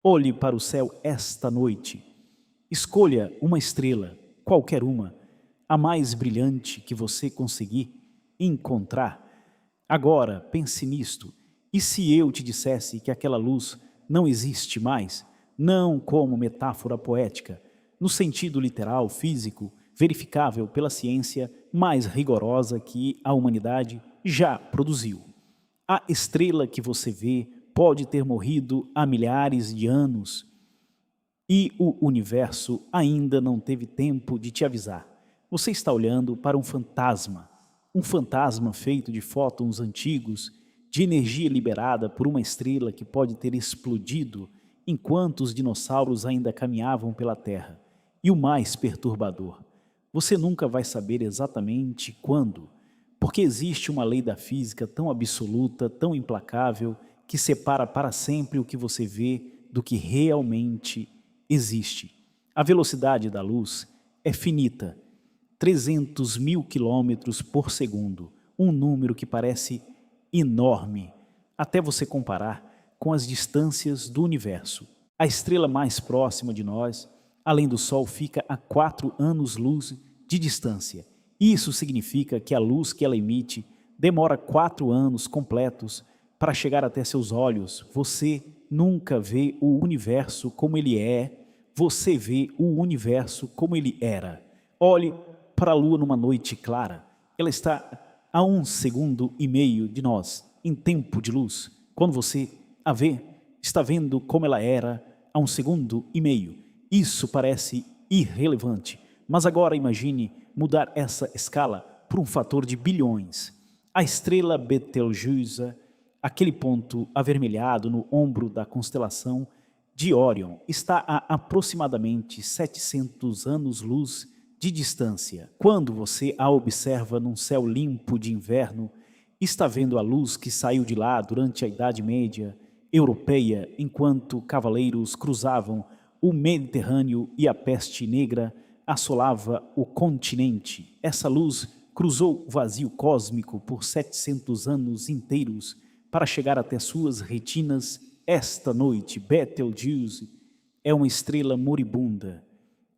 Olhe para o céu esta noite. Escolha uma estrela, qualquer uma, a mais brilhante que você conseguir encontrar. Agora, pense nisto. E se eu te dissesse que aquela luz não existe mais, não como metáfora poética, no sentido literal, físico, verificável pela ciência mais rigorosa que a humanidade já produziu? A estrela que você vê pode ter morrido há milhares de anos e o universo ainda não teve tempo de te avisar. Você está olhando para um fantasma feito de fótons antigos, de energia liberada por uma estrela que pode ter explodido enquanto os dinossauros ainda caminhavam pela Terra. E o mais perturbador, você nunca vai saber exatamente quando, porque existe uma lei da física tão absoluta, tão implacável, que separa para sempre o que você vê do que realmente existe. A velocidade da luz é finita, 300 mil quilômetros por segundo, um número que parece enorme, até você comparar com as distâncias do universo. A estrela mais próxima de nós, além do Sol, fica a 4 anos-luz de distância. Isso significa que a luz que ela emite demora 4 anos completos para chegar até seus olhos. Você nunca vê o universo como ele é, você vê o universo como ele era. Olhe para a Lua numa noite clara. Ela está a 1,5 segundos de nós, em tempo de luz. Quando você a vê, está vendo como ela era a 1,5 segundos. Isso parece irrelevante. Mas agora imagine mudar essa escala por um fator de bilhões. A estrela Betelgeuse, aquele ponto avermelhado no ombro da constelação de Órion, está a aproximadamente 700 anos-luz de distância. Quando você a observa num céu limpo de inverno, está vendo a luz que saiu de lá durante a Idade Média europeia, enquanto cavaleiros cruzavam o Mediterrâneo e a peste negra assolava o continente. Essa luz cruzou o vazio cósmico por 700 anos inteiros para chegar até suas retinas. Esta noite, Betelgeuse é uma estrela moribunda.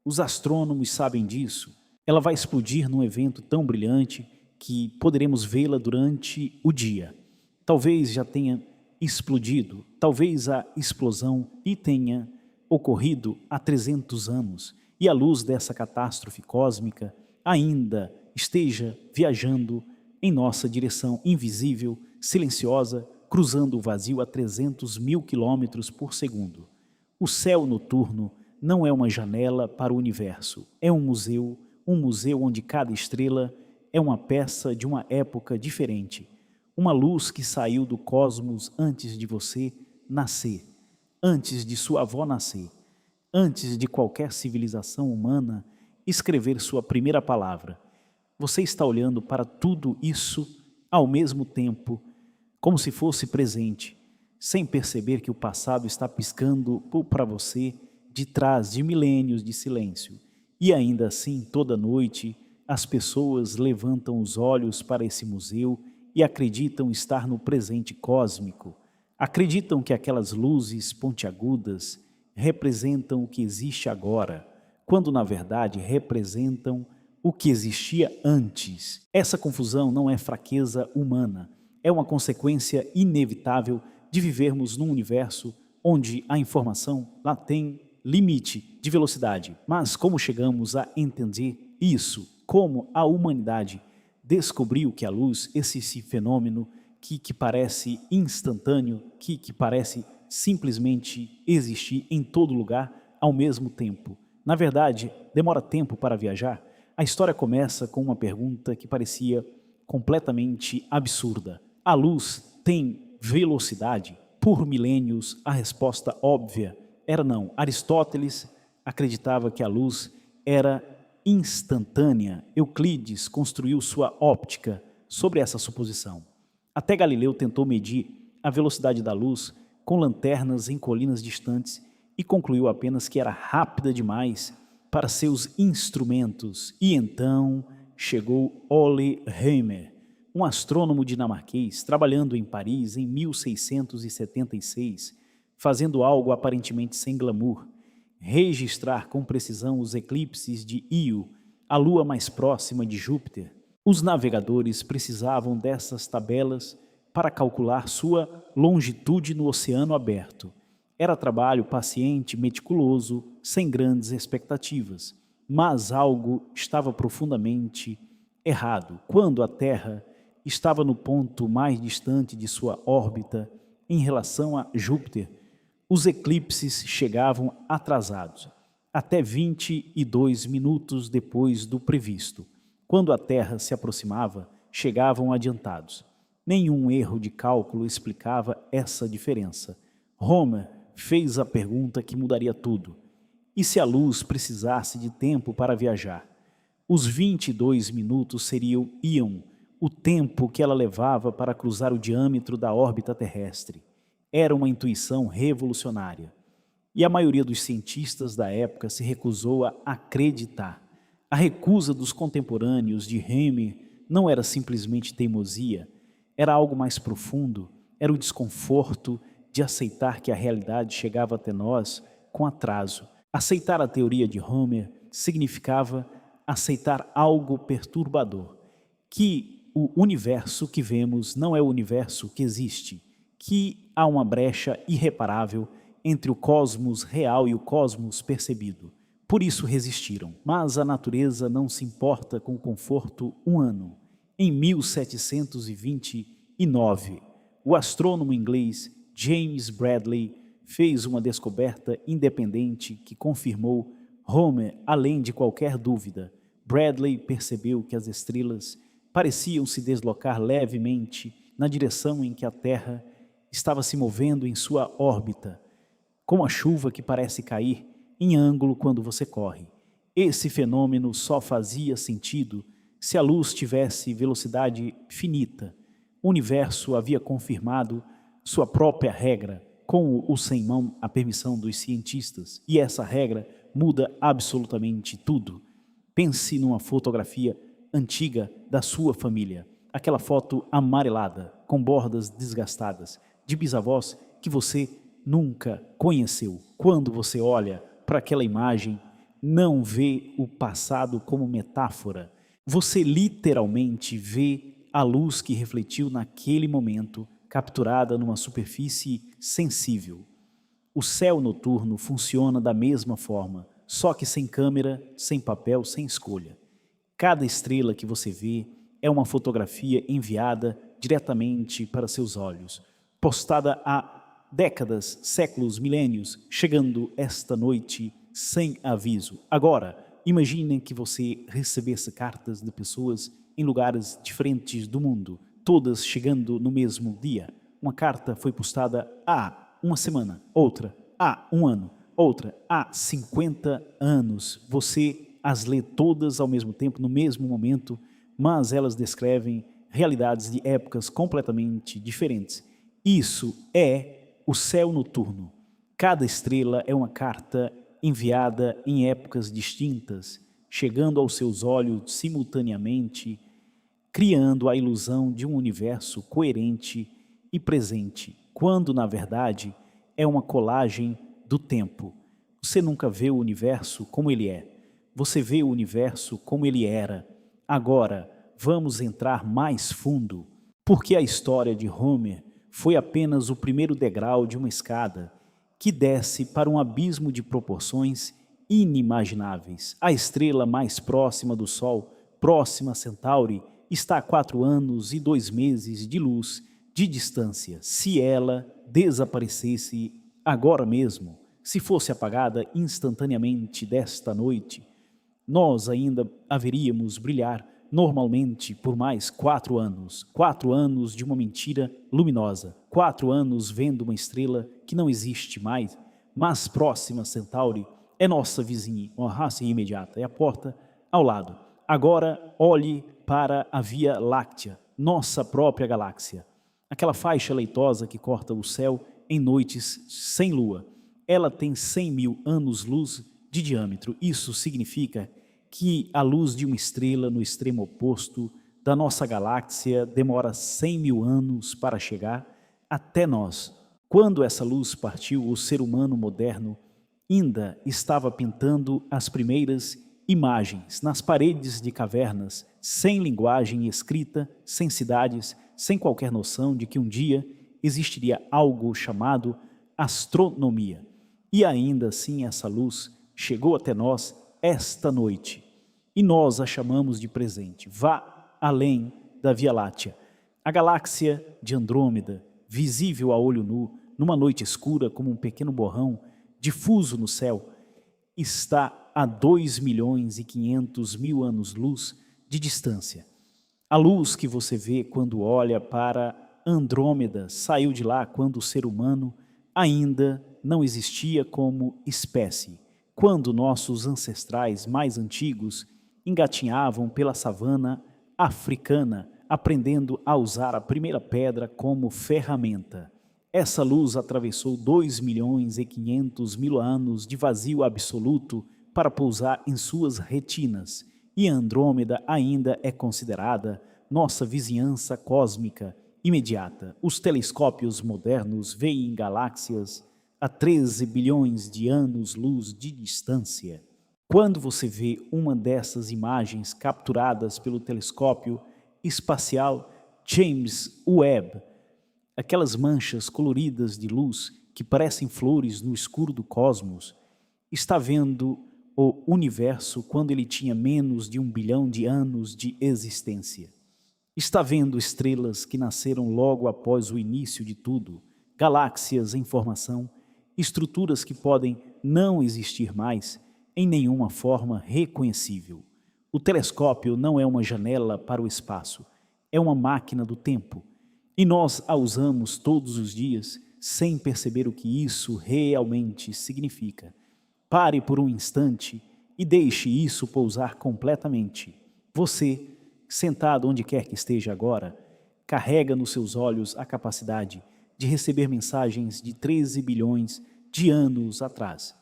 Os astrônomos sabem disso. Ela vai explodir num evento tão brilhante que poderemos vê-la durante o dia. Talvez já tenha explodido, talvez a explosão tenha ocorrido há 300 anos e a luz dessa catástrofe cósmica ainda esteja viajando em nossa direção invisível, silenciosa, cruzando o vazio a 300 mil quilômetros por segundo. O céu noturno não é uma janela para o universo, é um museu onde cada estrela é uma peça de uma época diferente, uma luz que saiu do cosmos antes de você nascer, antes de sua avó nascer, antes de qualquer civilização humana escrever sua primeira palavra. Você está olhando para tudo isso ao mesmo tempo, como se fosse presente, sem perceber que o passado está piscando para você de trás de milênios de silêncio. E ainda assim, toda noite, as pessoas levantam os olhos para esse museu e acreditam estar no presente cósmico. Acreditam que aquelas luzes pontiagudas representam o que existe agora, quando na verdade representam o que existia antes. Essa confusão não é fraqueza humana, é uma consequência inevitável de vivermos num universo onde a informação lá tem limite de velocidade. Mas como chegamos a entender isso? Como a humanidade descobriu que a luz, esse fenômeno que parece instantâneo, que parece simplesmente existir em todo lugar ao mesmo tempo. Na verdade, demora tempo para viajar? A história começa com uma pergunta que parecia completamente absurda. A luz tem velocidade? Por milênios, a resposta óbvia era não. Aristóteles acreditava que a luz era instantânea. Euclides construiu sua óptica sobre essa suposição. Até Galileu tentou medir a velocidade da luz com lanternas em colinas distantes e concluiu apenas que era rápida demais para seus instrumentos. E então chegou Ole Heimer, um astrônomo dinamarquês trabalhando em Paris em 1676, fazendo algo aparentemente sem glamour, registrar com precisão os eclipses de Io, a lua mais próxima de Júpiter. Os navegadores precisavam dessas tabelas para calcular sua longitude no oceano aberto. Era trabalho paciente, meticuloso, sem grandes expectativas. Mas algo estava profundamente errado. Quando a Terra estava no ponto mais distante de sua órbita em relação a Júpiter, os eclipses chegavam atrasados, até 22 minutos depois do previsto. Quando a Terra se aproximava, chegavam adiantados. Nenhum erro de cálculo explicava essa diferença. Homer fez a pergunta que mudaria tudo. E se a luz precisasse de tempo para viajar? Os 22 minutos seriam o tempo que ela levava para cruzar o diâmetro da órbita terrestre. Era uma intuição revolucionária. E a maioria dos cientistas da época se recusou a acreditar. A recusa dos contemporâneos de Homer não era simplesmente teimosia, era algo mais profundo, era o desconforto de aceitar que a realidade chegava até nós com atraso. Aceitar a teoria de Homer significava aceitar algo perturbador, que o universo que vemos não é o universo que existe, que há uma brecha irreparável entre o cosmos real e o cosmos percebido. Por isso resistiram. Mas a natureza não se importa com o conforto humano. Em 1729, o astrônomo inglês James Bradley fez uma descoberta independente que confirmou Homer além de qualquer dúvida. Bradley percebeu que as estrelas pareciam se deslocar levemente na direção em que a Terra estava se movendo em sua órbita, como a chuva que parece cair em ângulo quando você corre. Esse fenômeno só fazia sentido se a luz tivesse velocidade finita. O universo havia confirmado sua própria regra, com ou sem mão a permissão dos cientistas, e essa regra muda absolutamente tudo. Pense numa fotografia antiga da sua família, aquela foto amarelada, com bordas desgastadas, de bisavós que você nunca conheceu. Quando você olha para aquela imagem, não vê o passado como metáfora. Você literalmente vê a luz que refletiu naquele momento, capturada numa superfície sensível. O céu noturno funciona da mesma forma, só que sem câmera, sem papel, sem escolha. Cada estrela que você vê é uma fotografia enviada diretamente para seus olhos, postada há décadas, séculos, milênios, chegando esta noite sem aviso. Agora, imaginem que você recebesse cartas de pessoas em lugares diferentes do mundo, todas chegando no mesmo dia. Uma carta foi postada há uma semana, outra há um ano, outra há 50 anos. Você as lê todas ao mesmo tempo, no mesmo momento, mas elas descrevem realidades de épocas completamente diferentes. Isso é o céu noturno. Cada estrela é uma carta enviada em épocas distintas, chegando aos seus olhos simultaneamente, criando a ilusão de um universo coerente e presente, quando, na verdade, é uma colagem do tempo. Você nunca vê o universo como ele é. Você vê o universo como ele era. Agora, vamos entrar mais fundo, porque a história de Homer foi apenas o primeiro degrau de uma escada que desce para um abismo de proporções inimagináveis. A estrela mais próxima do Sol, Próxima Centauri, está a 4 anos e 2 meses de luz de distância. Se ela desaparecesse agora mesmo, se fosse apagada instantaneamente desta noite, nós ainda haveríamos brilhar normalmente por mais 4 anos. 4 anos de uma mentira luminosa. 4 anos vendo uma estrela que não existe mais, mas Próxima Centauri é nossa vizinha, uma raça imediata, é a porta ao lado. Agora olhe para a Via Láctea, nossa própria galáxia. Aquela faixa leitosa que corta o céu em noites sem lua. Ela tem 100 mil anos-luz de diâmetro. Isso significa que a luz de uma estrela no extremo oposto da nossa galáxia demora 100 mil anos para chegar até nós. Quando essa luz partiu, o ser humano moderno ainda estava pintando as primeiras imagens nas paredes de cavernas, sem linguagem escrita, sem cidades, sem qualquer noção de que um dia existiria algo chamado astronomia. E ainda assim essa luz chegou até nós esta noite. E nós a chamamos de presente. Vá além da Via Láctea. A galáxia de Andrômeda, visível a olho nu, numa noite escura como um pequeno borrão, difuso no céu, está a 2.500.000 anos-luz de distância. A luz que você vê quando olha para Andrômeda saiu de lá quando o ser humano ainda não existia como espécie, quando nossos ancestrais mais antigos engatinhavam pela savana africana, aprendendo a usar a primeira pedra como ferramenta. Essa luz atravessou 2.500.000 anos de vazio absoluto para pousar em suas retinas, e Andrômeda ainda é considerada nossa vizinhança cósmica imediata. Os telescópios modernos veem galáxias a 13 bilhões de anos-luz de distância. Quando você vê uma dessas imagens capturadas pelo telescópio espacial James Webb, aquelas manchas coloridas de luz que parecem flores no escuro do cosmos, está vendo o universo quando ele tinha menos de 1 bilhão de anos de existência. Está vendo estrelas que nasceram logo após o início de tudo, galáxias em formação, estruturas que podem não existir mais em nenhuma forma reconhecível. O telescópio não é uma janela para o espaço, é uma máquina do tempo, e nós a usamos todos os dias sem perceber o que isso realmente significa. Pare por um instante e deixe isso pousar completamente. Você, sentado onde quer que esteja agora, carrega nos seus olhos a capacidade de receber mensagens de 13 bilhões de anos atrás.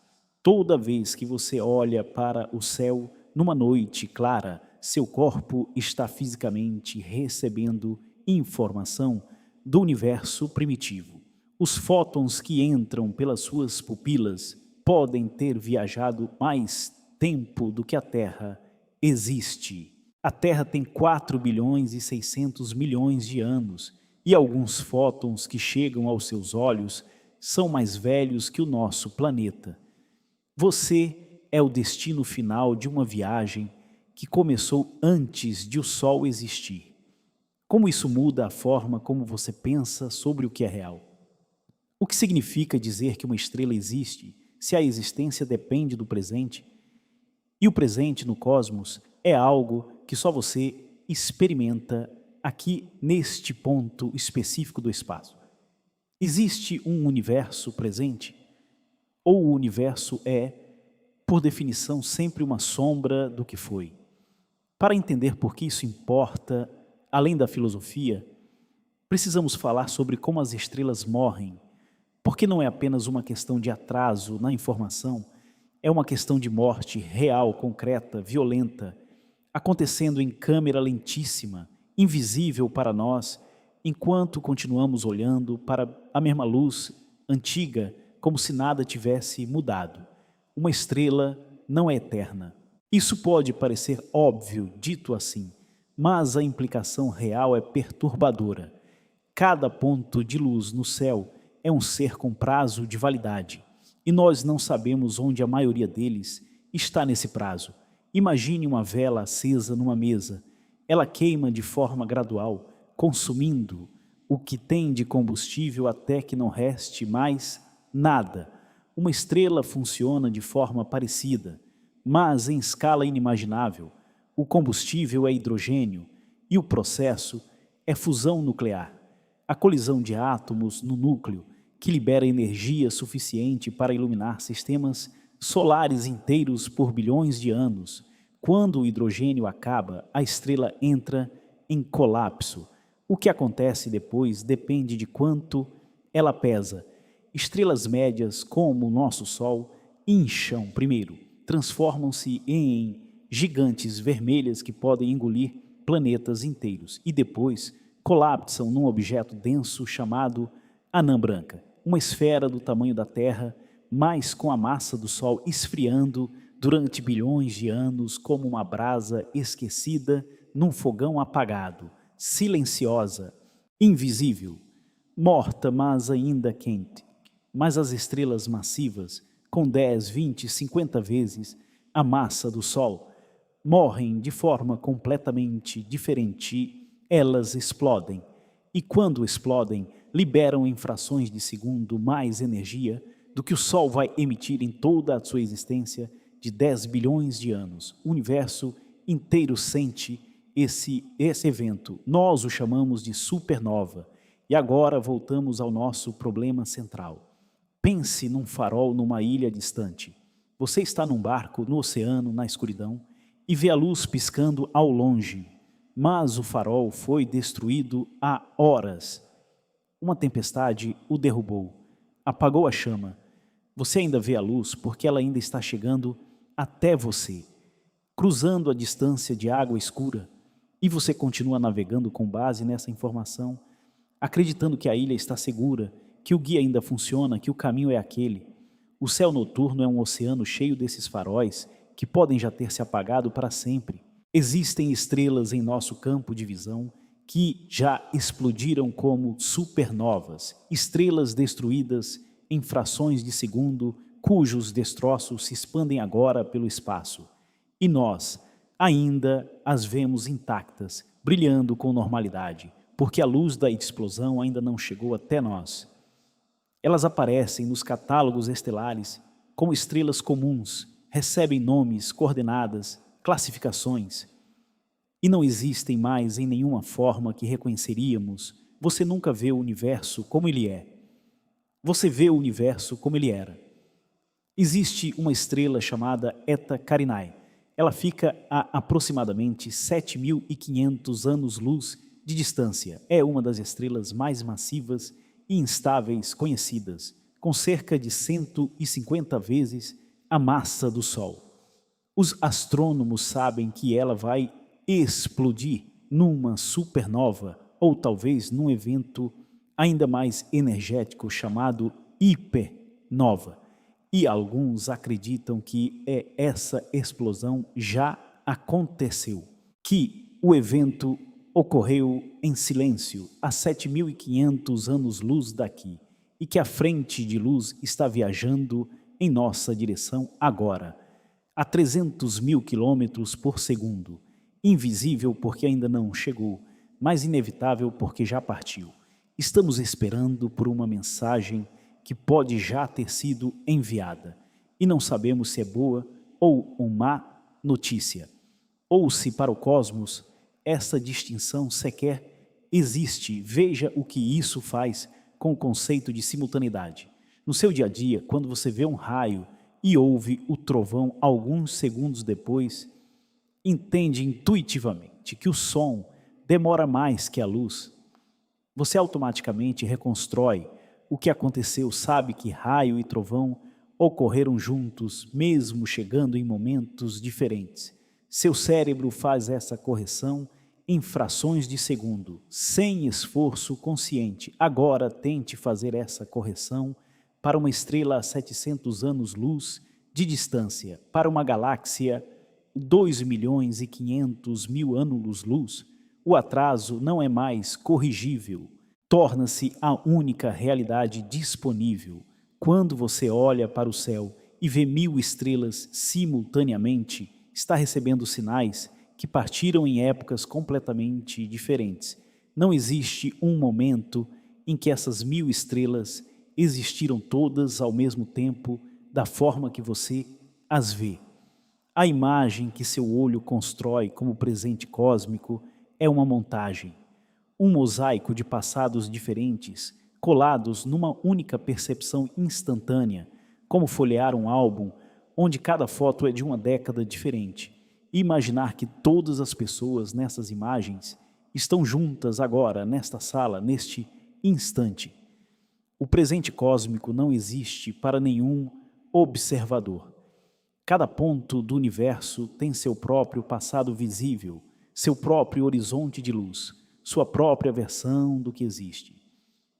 Toda vez que você olha para o céu numa noite clara, seu corpo está fisicamente recebendo informação do universo primitivo. Os fótons que entram pelas suas pupilas podem ter viajado mais tempo do que a Terra existe. A Terra tem 4 bilhões e 600 milhões de anos e alguns fótons que chegam aos seus olhos são mais velhos que o nosso planeta. Você é o destino final de uma viagem que começou antes de o Sol existir. Como isso muda a forma como você pensa sobre o que é real? O que significa dizer que uma estrela existe se a existência depende do presente? E o presente no cosmos é algo que só você experimenta aqui neste ponto específico do espaço. Existe um universo presente? Ou o universo é, por definição, sempre uma sombra do que foi? Para entender por que isso importa, além da filosofia, precisamos falar sobre como as estrelas morrem, porque não é apenas uma questão de atraso na informação, é uma questão de morte real, concreta, violenta, acontecendo em câmera lentíssima, invisível para nós, enquanto continuamos olhando para a mesma luz antiga, como se nada tivesse mudado. Uma estrela não é eterna. Isso pode parecer óbvio, dito assim, mas a implicação real é perturbadora. Cada ponto de luz no céu é um ser com prazo de validade, e nós não sabemos onde a maioria deles está nesse prazo. Imagine uma vela acesa numa mesa. Ela queima de forma gradual, consumindo o que tem de combustível até que não reste mais nada. Uma estrela funciona de forma parecida, mas em escala inimaginável. O combustível é hidrogênio e o processo é fusão nuclear, a colisão de átomos no núcleo que libera energia suficiente para iluminar sistemas solares inteiros por bilhões de anos. Quando o hidrogênio acaba, a estrela entra em colapso. O que acontece depois depende de quanto ela pesa. Estrelas médias, como o nosso Sol, incham primeiro, transformam-se em gigantes vermelhas que podem engolir planetas inteiros e depois colapsam num objeto denso chamado anã branca. uma esfera do tamanho da Terra, mas com a massa do Sol esfriando durante bilhões de anos como uma brasa esquecida num fogão apagado, silenciosa, invisível, morta, mas ainda quente. Mas as estrelas massivas, com 10, 20, 50 vezes a massa do Sol, morrem de forma completamente diferente, elas explodem. E quando explodem, liberam em frações de segundo mais energia do que o Sol vai emitir em toda a sua existência de 10 bilhões de anos. O universo inteiro sente esse evento. Nós o chamamos de supernova. E agora voltamos ao nosso problema central. Pense num farol numa ilha distante. Você está num barco, no oceano, na escuridão, e vê a luz piscando ao longe. Mas o farol foi destruído há horas. Uma tempestade o derrubou, apagou a chama. Você ainda vê a luz porque ela ainda está chegando até você, cruzando a distância de água escura, e você continua navegando com base nessa informação, acreditando que a ilha está segura, que o guia ainda funciona, que o caminho é aquele. O céu noturno é um oceano cheio desses faróis que podem já ter se apagado para sempre. Existem estrelas em nosso campo de visão que já explodiram como supernovas, estrelas destruídas em frações de segundo, cujos destroços se expandem agora pelo espaço. E nós ainda as vemos intactas, brilhando com normalidade, porque a luz da explosão ainda não chegou até nós. Elas aparecem nos catálogos estelares como estrelas comuns, recebem nomes, coordenadas, classificações, e não existem mais em nenhuma forma que reconheceríamos. Você nunca vê o universo como ele é. Você vê o universo como ele era. Existe uma estrela chamada Eta Carinae. Ela fica a aproximadamente 7.500 anos-luz de distância. É uma das estrelas mais massivas e instáveis conhecidas, com cerca de 150 vezes a massa do Sol. Os astrônomos sabem que ela vai explodir numa supernova ou talvez num evento ainda mais energético chamado hipernova. E alguns acreditam que essa explosão já aconteceu, que o evento ocorreu em silêncio a 7.500 anos-luz daqui e que a frente de luz está viajando em nossa direção agora, a 300 mil quilômetros por segundo, invisível porque ainda não chegou, mas inevitável porque já partiu. Estamos esperando por uma mensagem que pode já ter sido enviada, e não sabemos se é boa ou má notícia, ou se para o cosmos essa distinção sequer existe. Veja o que isso faz com o conceito de simultaneidade. No seu dia a dia, quando você vê um raio e ouve o trovão alguns segundos depois, entende intuitivamente que o som demora mais que a luz. Você automaticamente reconstrói o que aconteceu, sabe que raio e trovão ocorreram juntos, mesmo chegando em momentos diferentes. Seu cérebro faz essa correção em frações de segundo, sem esforço consciente. Agora tente fazer essa correção para uma estrela a 700 anos-luz de distância, para uma galáxia 2.500.000 anos-luz. O atraso não é mais corrigível, torna-se a única realidade disponível. Quando você olha para o céu e vê 1.000 estrelas simultaneamente, está recebendo sinais que partiram em épocas completamente diferentes. Não existe um momento em que essas 1.000 estrelas existiram todas ao mesmo tempo, da forma que você as vê. A imagem que seu olho constrói como presente cósmico é uma montagem, um mosaico de passados diferentes, colados numa única percepção instantânea, como folhear um álbum onde cada foto é de uma década diferente, e imaginar que todas as pessoas nessas imagens estão juntas agora, nesta sala, neste instante. O presente cósmico não existe para nenhum observador. Cada ponto do universo tem seu próprio passado visível, seu próprio horizonte de luz, sua própria versão do que existe.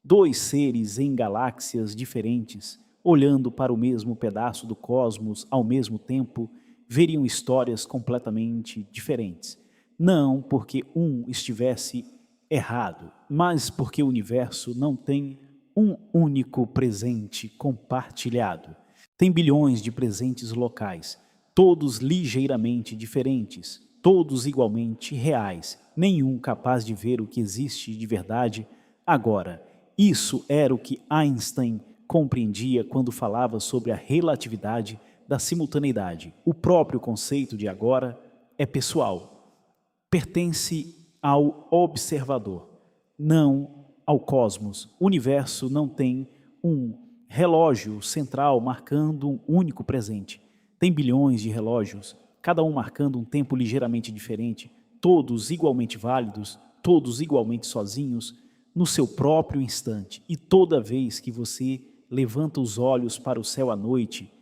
Dois seres em galáxias diferentes, olhando para o mesmo pedaço do cosmos ao mesmo tempo, veriam histórias completamente diferentes. Não porque um estivesse errado, mas porque o universo não tem um único presente compartilhado. Tem bilhões de presentes locais, todos ligeiramente diferentes, todos igualmente reais, nenhum capaz de ver o que existe de verdade agora. Isso era o que Einstein compreendia quando falava sobre a relatividade da simultaneidade. O próprio conceito de agora é pessoal, pertence ao observador, não ao cosmos. O universo não tem um relógio central marcando um único presente. Tem bilhões de relógios, cada um marcando um tempo ligeiramente diferente, todos igualmente válidos, todos igualmente sozinhos, no seu próprio instante. E toda vez que você levanta os olhos para o céu à noite,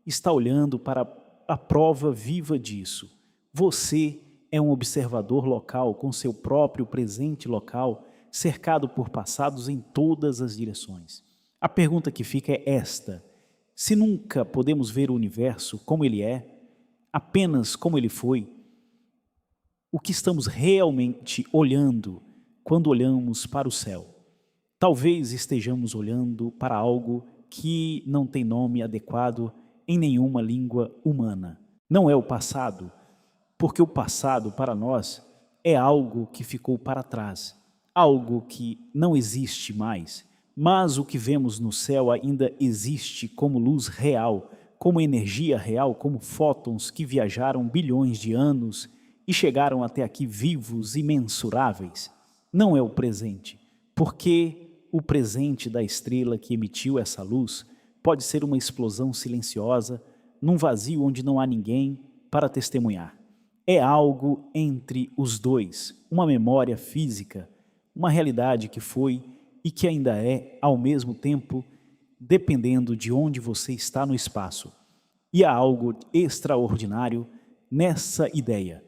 está olhando para a prova viva disso. Você é um observador local com seu próprio presente local, cercado por passados em todas as direções. A pergunta que fica é esta: se nunca podemos ver o universo como ele é, apenas como ele foi, o que estamos realmente olhando quando olhamos para o céu? Talvez estejamos olhando para algo que não tem nome adequado em nenhuma língua humana. Não é o passado, porque o passado para nós é algo que ficou para trás, algo que não existe mais, mas o que vemos no céu ainda existe como luz real, como energia real, como fótons que viajaram bilhões de anos e chegaram até aqui vivos e mensuráveis. Não é o presente, porque o presente da estrela que emitiu essa luz pode ser uma explosão silenciosa num vazio onde não há ninguém para testemunhar. É algo entre os dois, uma memória física, uma realidade que foi e que ainda é, ao mesmo tempo, dependendo de onde você está no espaço. E há algo extraordinário nessa ideia.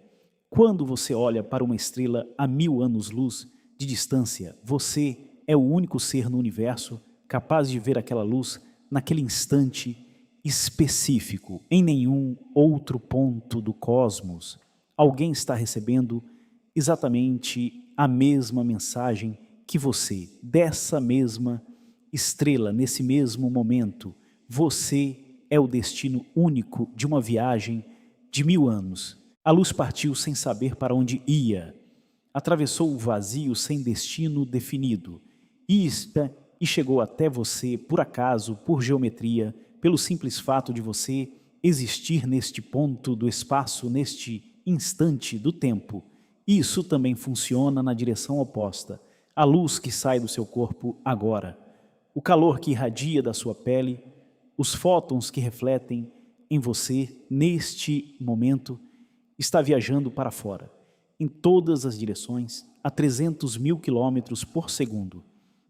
Quando você olha para uma estrela a 1000 anos-luz de distância, você é o único ser no universo capaz de ver aquela luz naquele instante específico. Em nenhum outro ponto do cosmos, alguém está recebendo exatamente a mesma mensagem que você, dessa mesma estrela, nesse mesmo momento. Você é o destino único de uma viagem de 1000 anos. A luz partiu sem saber para onde ia, atravessou o vazio sem destino definido e chegou até você por acaso, por geometria, pelo simples fato de você existir neste ponto do espaço, neste instante do tempo. Isso também funciona na direção oposta. A luz que sai do seu corpo agora, o calor que irradia da sua pele, os fótons que refletem em você neste momento, está viajando para fora, em todas as direções, a 300 mil quilômetros por segundo.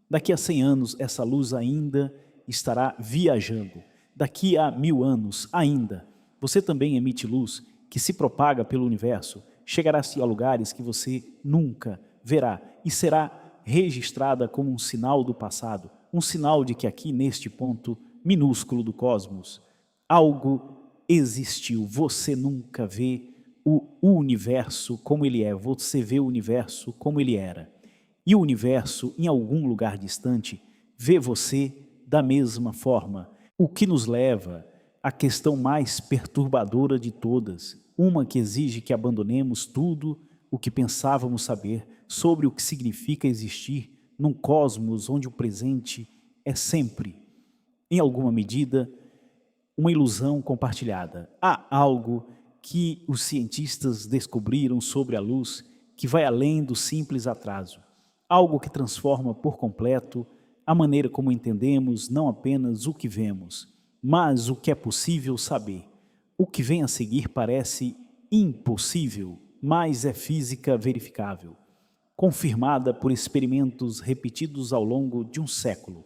Daqui a 100 anos, essa luz ainda estará viajando. Daqui a 1000 anos, ainda, você também emite luz que se propaga pelo universo, chegará-se a lugares que você nunca verá e será registrada como um sinal do passado, um sinal de que aqui neste ponto minúsculo do cosmos, algo existiu. Você nunca vê o universo como ele é, você vê o universo como ele era. E o universo, em algum lugar distante, vê você da mesma forma, o que nos leva à questão mais perturbadora de todas, uma que exige que abandonemos tudo o que pensávamos saber sobre o que significa existir num cosmos onde o presente é sempre, em alguma medida, uma ilusão compartilhada. Há algo que os cientistas descobriram sobre a luz que vai além do simples atraso. Algo que transforma por completo a maneira como entendemos não apenas o que vemos, mas o que é possível saber. O que vem a seguir parece impossível, mas é física verificável, confirmada por experimentos repetidos ao longo de um século.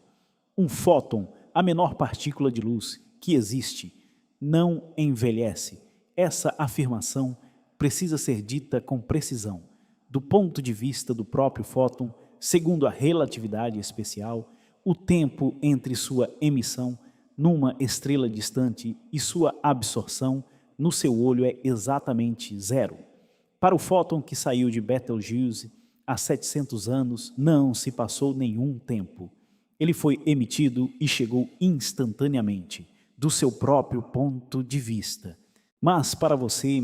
Um fóton, a menor partícula de luz que existe, não envelhece. Essa afirmação precisa ser dita com precisão. Do ponto de vista do próprio fóton, segundo a relatividade especial, o tempo entre sua emissão numa estrela distante e sua absorção no seu olho é exatamente zero. Para o fóton que saiu de Betelgeuse há 700 anos, não se passou nenhum tempo. Ele foi emitido e chegou instantaneamente, do seu próprio ponto de vista. Mas para você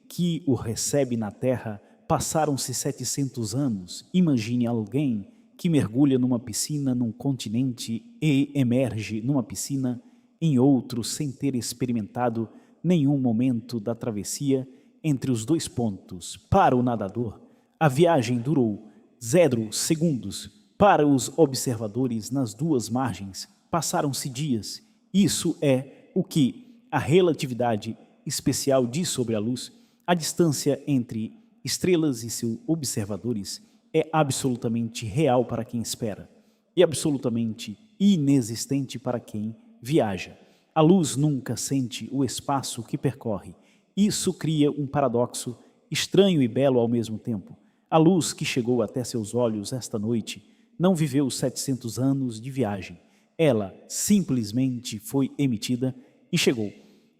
que o recebe na Terra, passaram-se 700 anos. Imagine alguém que mergulha numa piscina num continente e emerge numa piscina em outro sem ter experimentado nenhum momento da travessia entre os dois pontos. Para o nadador, a viagem durou 0 segundos. Para os observadores nas duas margens, passaram-se dias. Isso é o que a relatividade especial diz sobre a luz. A distância entre estrelas e seus observadores é absolutamente real para quem espera e absolutamente inexistente para quem viaja. A luz nunca sente o espaço que percorre. Isso cria um paradoxo estranho e belo ao mesmo tempo. A luz que chegou até seus olhos esta noite não viveu 700 anos de viagem. Ela simplesmente foi emitida e chegou.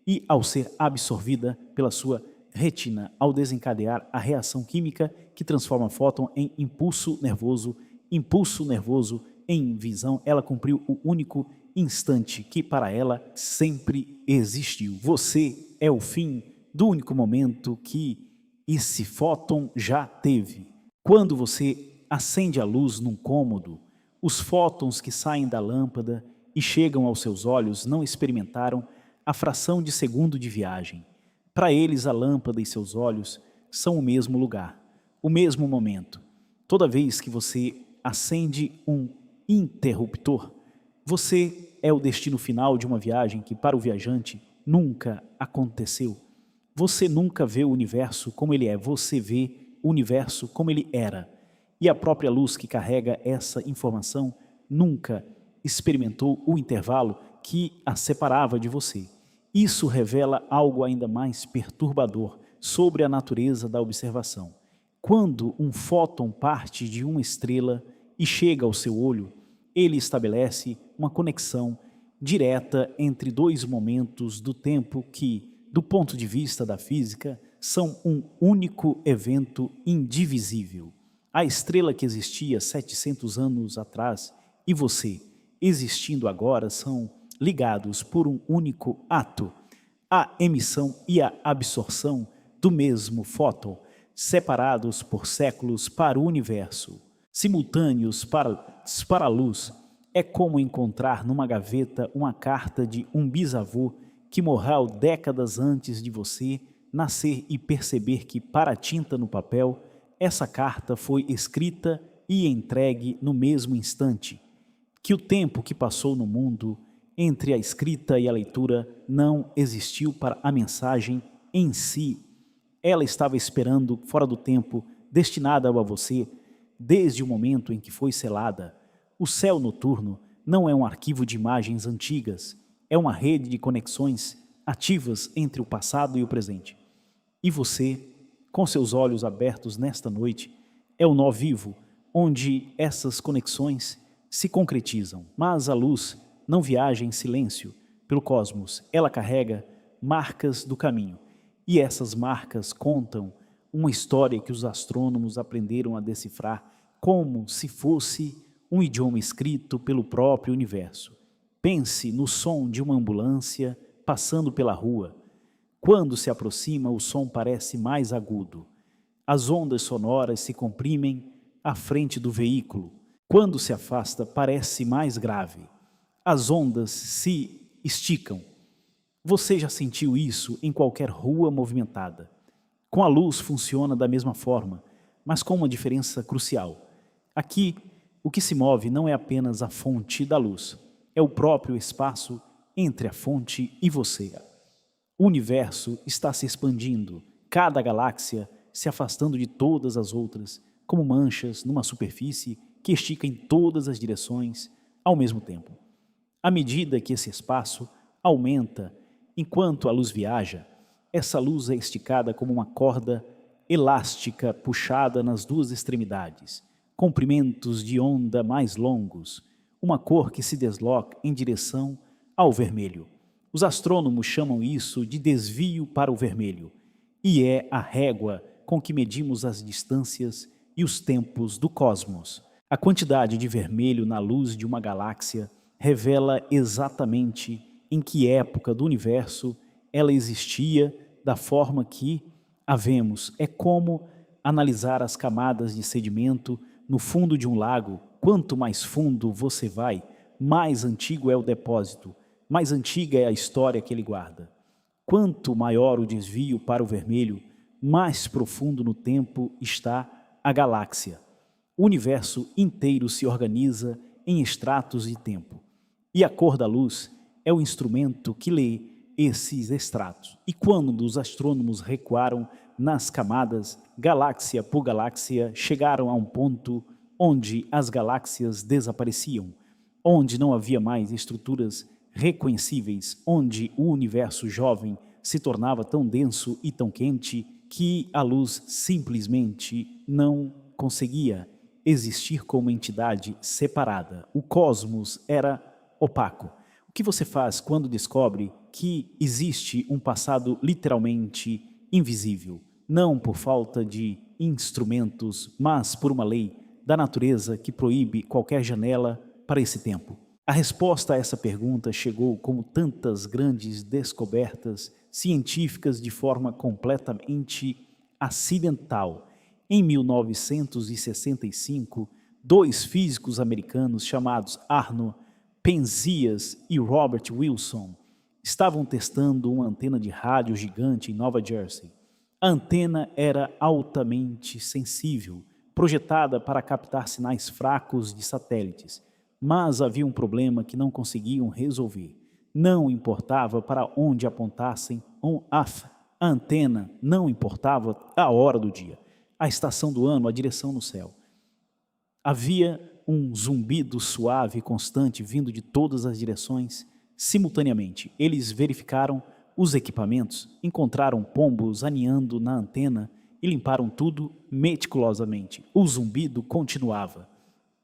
E ao ser absorvida pela sua retina, ao desencadear a reação química que transforma fóton em impulso nervoso em visão, ela cumpriu o único instante que para ela sempre existiu. Você é o fim do único momento que esse fóton já teve. Quando você acende a luz num cômodo, os fótons que saem da lâmpada e chegam aos seus olhos não experimentaram a fração de segundo de viagem. Para eles, a lâmpada e seus olhos são o mesmo lugar, o mesmo momento. Toda vez que você acende um interruptor, você é o destino final de uma viagem que para o viajante nunca aconteceu. Você nunca vê o universo como ele é, você vê o universo como ele era. E a própria luz que carrega essa informação nunca experimentou o intervalo que a separava de você. Isso revela algo ainda mais perturbador sobre a natureza da observação. Quando um fóton parte de uma estrela e chega ao seu olho, ele estabelece uma conexão direta entre dois momentos do tempo que, do ponto de vista da física, são um único evento indivisível. A estrela que existia 700 anos atrás e você, existindo agora, são ligados por um único ato, a emissão e a absorção do mesmo fóton, separados por séculos para o universo, simultâneos para a luz. É como encontrar numa gaveta uma carta de um bisavô que morreu décadas antes de você nascer e perceber que, para a tinta no papel, essa carta foi escrita e entregue no mesmo instante, que o tempo que passou no mundo entre a escrita e a leitura não existiu para a mensagem em si. Ela estava esperando fora do tempo destinada a você desde o momento em que foi selada. O céu noturno não é um arquivo de imagens antigas, é uma rede de conexões ativas entre o passado e o presente. E você, com seus olhos abertos nesta noite, é o nó vivo onde essas conexões se concretizam. Mas a luz não viaja em silêncio pelo cosmos, ela carrega marcas do caminho. E essas marcas contam uma história que os astrônomos aprenderam a decifrar como se fosse um idioma escrito pelo próprio universo. Pense no som de uma ambulância passando pela rua. Quando se aproxima, o som parece mais agudo. As ondas sonoras se comprimem à frente do veículo. Quando se afasta, parece mais grave. As ondas se esticam. Você já sentiu isso em qualquer rua movimentada. Com a luz funciona da mesma forma, mas com uma diferença crucial. Aqui, o que se move não é apenas a fonte da luz, é o próprio espaço entre a fonte e você. O universo está se expandindo, cada galáxia se afastando de todas as outras, como manchas numa superfície que estica em todas as direções ao mesmo tempo. À medida que esse espaço aumenta, enquanto a luz viaja, essa luz é esticada como uma corda elástica puxada nas duas extremidades. comprimentos de onda mais longos, uma cor que se desloca em direção ao vermelho. Os astrônomos chamam isso de desvio para o vermelho, e é a régua com que medimos as distâncias e os tempos do cosmos. A quantidade de vermelho na luz de uma galáxia revela exatamente em que época do universo ela existia da forma que a vemos. É como analisar as camadas de sedimento no fundo de um lago. Quanto mais fundo você vai, mais antigo é o depósito, mais antiga é a história que ele guarda. Quanto maior o desvio para o vermelho, mais profundo no tempo está a galáxia. O universo inteiro se organiza em estratos de tempo, e a cor da luz é o instrumento que lê esses estratos. E quando os astrônomos recuaram nas camadas, galáxia por galáxia, chegaram a um ponto onde as galáxias desapareciam, onde não havia mais estruturas reconhecíveis, onde o universo jovem se tornava tão denso e tão quente que a luz simplesmente não conseguia existir como entidade separada. O cosmos era opaco. O que você faz quando descobre que existe um passado literalmente invisível? Não por falta de instrumentos, mas por uma lei da natureza que proíbe qualquer janela para esse tempo. A resposta a essa pergunta chegou como tantas grandes descobertas científicas de forma completamente acidental. Em 1965, dois físicos americanos chamados Arno Penzias e Robert Wilson estavam testando uma antena de rádio gigante em Nova Jersey. A antena era altamente sensível, projetada para captar sinais fracos de satélites, mas havia um problema que não conseguiam resolver. Não importava para onde apontassem a antena, não importava a hora do dia, a estação do ano, a direção no céu. Havia um zumbido suave e constante vindo de todas as direções simultaneamente. Eles verificaram os equipamentos, encontraram pombos aninhando na antena e limparam tudo meticulosamente. O zumbido continuava,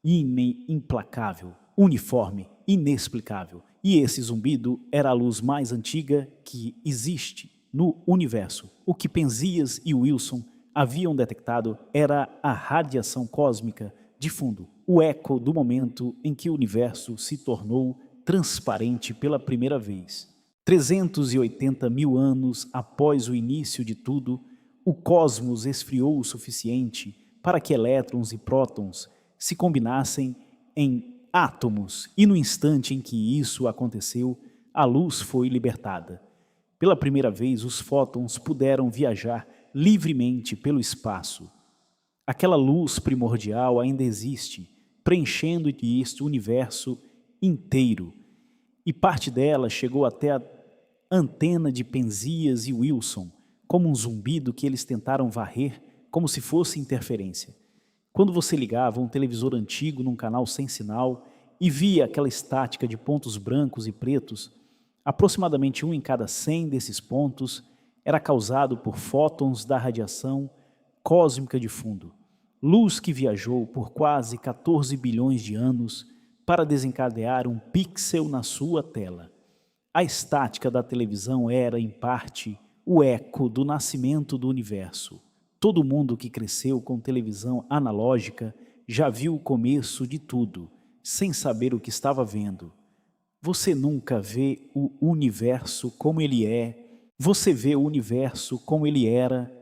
implacável, uniforme, inexplicável. E esse zumbido era a luz mais antiga que existe no universo. O que Penzias e Wilson haviam detectado era a radiação cósmica de fundo, o eco do momento em que o universo se tornou transparente pela primeira vez. 380 mil anos após o início de tudo, o cosmos esfriou o suficiente para que elétrons e prótons se combinassem em átomos, e no instante em que isso aconteceu, a luz foi libertada. Pela primeira vez, os fótons puderam viajar livremente pelo espaço. Aquela luz primordial ainda existe, preenchendo este universo inteiro, e parte dela chegou até a antena de Penzias e Wilson, como um zumbido que eles tentaram varrer como se fosse interferência. Quando você ligava um televisor antigo num canal sem sinal e via aquela estática de pontos brancos e pretos, aproximadamente 1 em cada 100 desses pontos era causado por fótons da radiação cósmica de fundo, luz que viajou por quase 14 bilhões de anos para desencadear um pixel na sua tela. A estática da televisão era, em parte, o eco do nascimento do universo. Todo mundo que cresceu com televisão analógica já viu o começo de tudo, sem saber o que estava vendo. Você nunca vê o universo como ele é, você vê o universo como ele era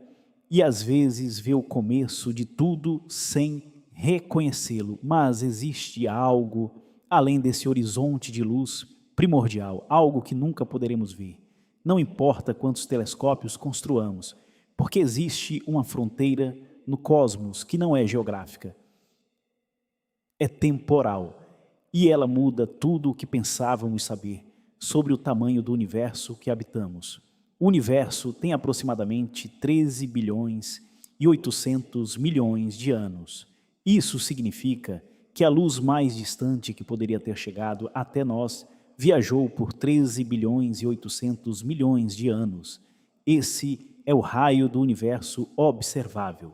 e às vezes vê o começo de tudo sem reconhecê-lo, mas existe algo além desse horizonte de luz primordial, algo que nunca poderemos ver. Não importa quantos telescópios construamos, porque existe uma fronteira no cosmos que não é geográfica, é temporal, e ela muda tudo o que pensávamos saber sobre o tamanho do universo que habitamos. O universo tem aproximadamente 13 bilhões e 800 milhões de anos. Isso significa que a luz mais distante que poderia ter chegado até nós viajou por 13 bilhões e 800 milhões de anos. Esse é o raio do universo observável.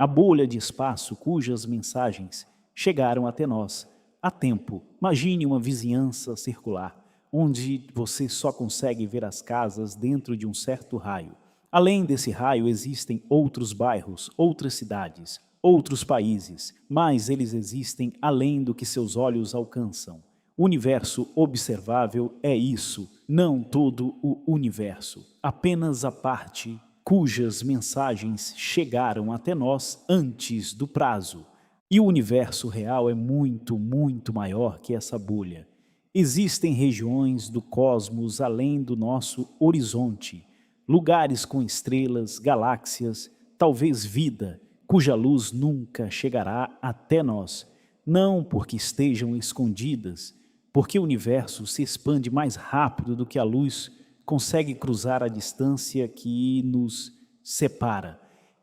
a bolha de espaço cujas mensagens chegaram até nós a tempo. Imagine uma vizinhança circular, onde você só consegue ver as casas dentro de um certo raio. Além desse raio existem outros bairros, outras cidades, outros países, mas eles existem além do que seus olhos alcançam. O universo observável é isso, não todo o universo, apenas a parte cujas mensagens chegaram até nós antes do prazo. E o universo real é muito, muito maior que essa bolha. Existem regiões do cosmos além do nosso horizonte, lugares com estrelas, galáxias, talvez vida, cuja luz nunca chegará até nós, não porque estejam escondidas, porque o universo se expande mais rápido do que a luz consegue cruzar a distância que nos separa.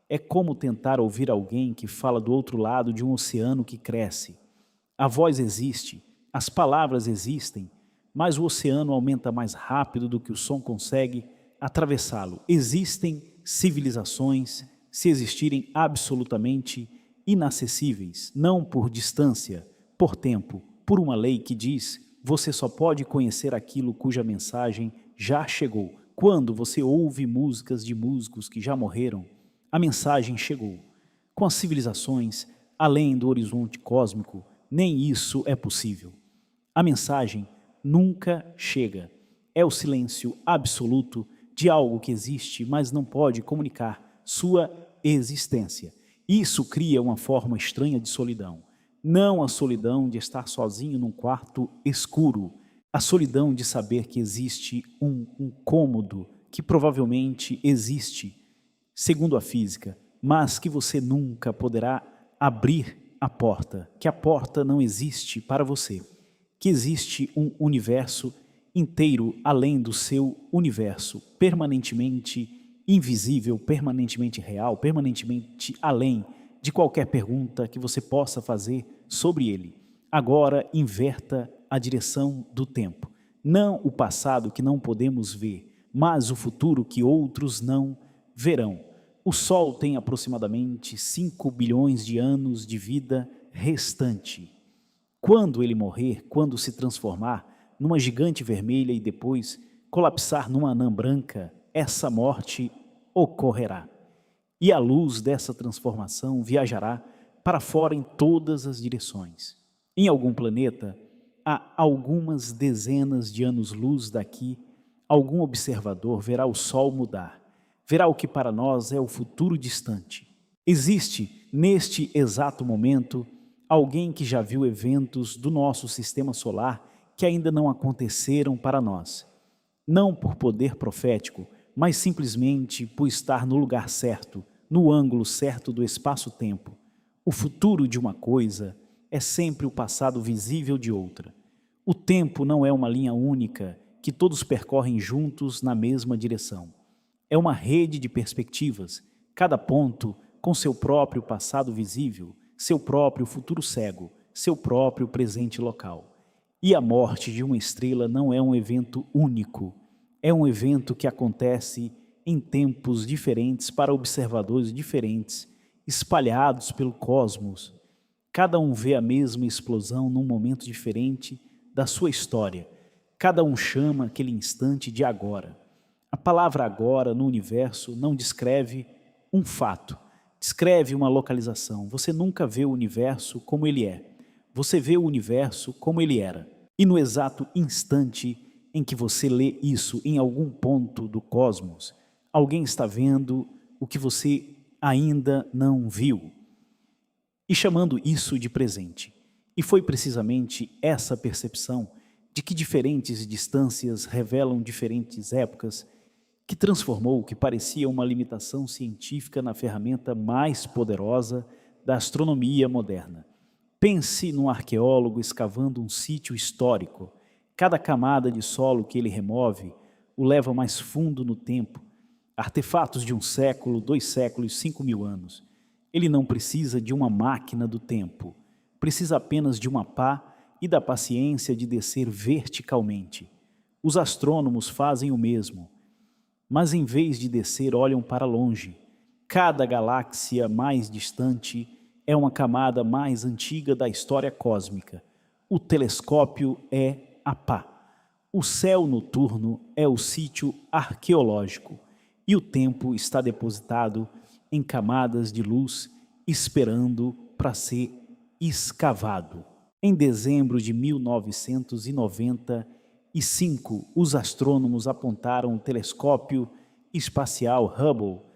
É como tentar ouvir alguém que fala do outro lado de um oceano que cresce. A voz existe, as palavras existem, mas o oceano aumenta mais rápido do que o som consegue atravessá-lo. Existem civilizações, se existirem absolutamente inacessíveis, não por distância, por tempo, por uma lei que diz: você só pode conhecer aquilo cuja mensagem já chegou. Quando você ouve músicas de músicos que já morreram, a mensagem chegou. Com as civilizações, além do horizonte cósmico, nem isso é possível. A mensagem nunca chega. É o silêncio absoluto de algo que existe, mas não pode comunicar sua existência. Isso cria uma forma estranha de solidão. Não a solidão de estar sozinho num quarto escuro, a solidão de saber que existe um cômodo que provavelmente existe, segundo a física, mas que você nunca poderá abrir a porta, que a porta não existe para você, que existe um universo inteiro além do seu universo, permanentemente invisível, permanentemente real, permanentemente além de qualquer pergunta que você possa fazer sobre ele. Agora inverta a direção do tempo. Não o passado que não podemos ver, mas o futuro que outros não verão. O Sol tem aproximadamente 5 bilhões de anos de vida restante. Quando ele morrer, quando se transformar numa gigante vermelha e depois colapsar numa anã branca, essa morte ocorrerá. E a luz dessa transformação viajará para fora em todas as direções. Em algum planeta, a algumas dezenas de anos-luz daqui, algum observador verá o Sol mudar, verá o que para nós é o futuro distante. Existe, neste exato momento, alguém que já viu eventos do nosso sistema solar que ainda não aconteceram para nós. Não por poder profético, mas simplesmente por estar no lugar certo, no ângulo certo do espaço-tempo. O futuro de uma coisa é sempre o passado visível de outra. O tempo não é uma linha única que todos percorrem juntos na mesma direção. É uma rede de perspectivas, cada ponto com seu próprio passado visível, seu próprio futuro cego, seu próprio presente local. E a morte de uma estrela não é um evento único, é um evento que acontece em tempos diferentes para observadores diferentes, espalhados pelo cosmos. Cada um vê a mesma explosão num momento diferente da sua história. Cada um chama aquele instante de agora. A palavra agora no universo não descreve um fato, descreve uma localização. Você nunca vê o universo como ele é. Você vê o universo como ele era. E no exato instante em que você lê isso em algum ponto do cosmos, alguém está vendo o que você ainda não viu e chamando isso de presente. E foi precisamente essa percepção de que diferentes distâncias revelam diferentes épocas que transformou o que parecia uma limitação científica na ferramenta mais poderosa da astronomia moderna. Pense num arqueólogo escavando um sítio histórico. Cada camada de solo que ele remove o leva mais fundo no tempo. Artefatos de 1 século, 2 séculos, 5.000 anos. Ele não precisa de uma máquina do tempo. Precisa apenas de uma pá e da paciência de descer verticalmente. Os astrônomos fazem o mesmo, mas em vez de descer olham para longe. Cada galáxia mais distante é uma camada mais antiga da história cósmica. O telescópio é a pá. O céu noturno é o sítio arqueológico e o tempo está depositado em camadas de luz esperando para ser escavado. Em dezembro de 1995, os astrônomos apontaram o telescópio espacial Hubble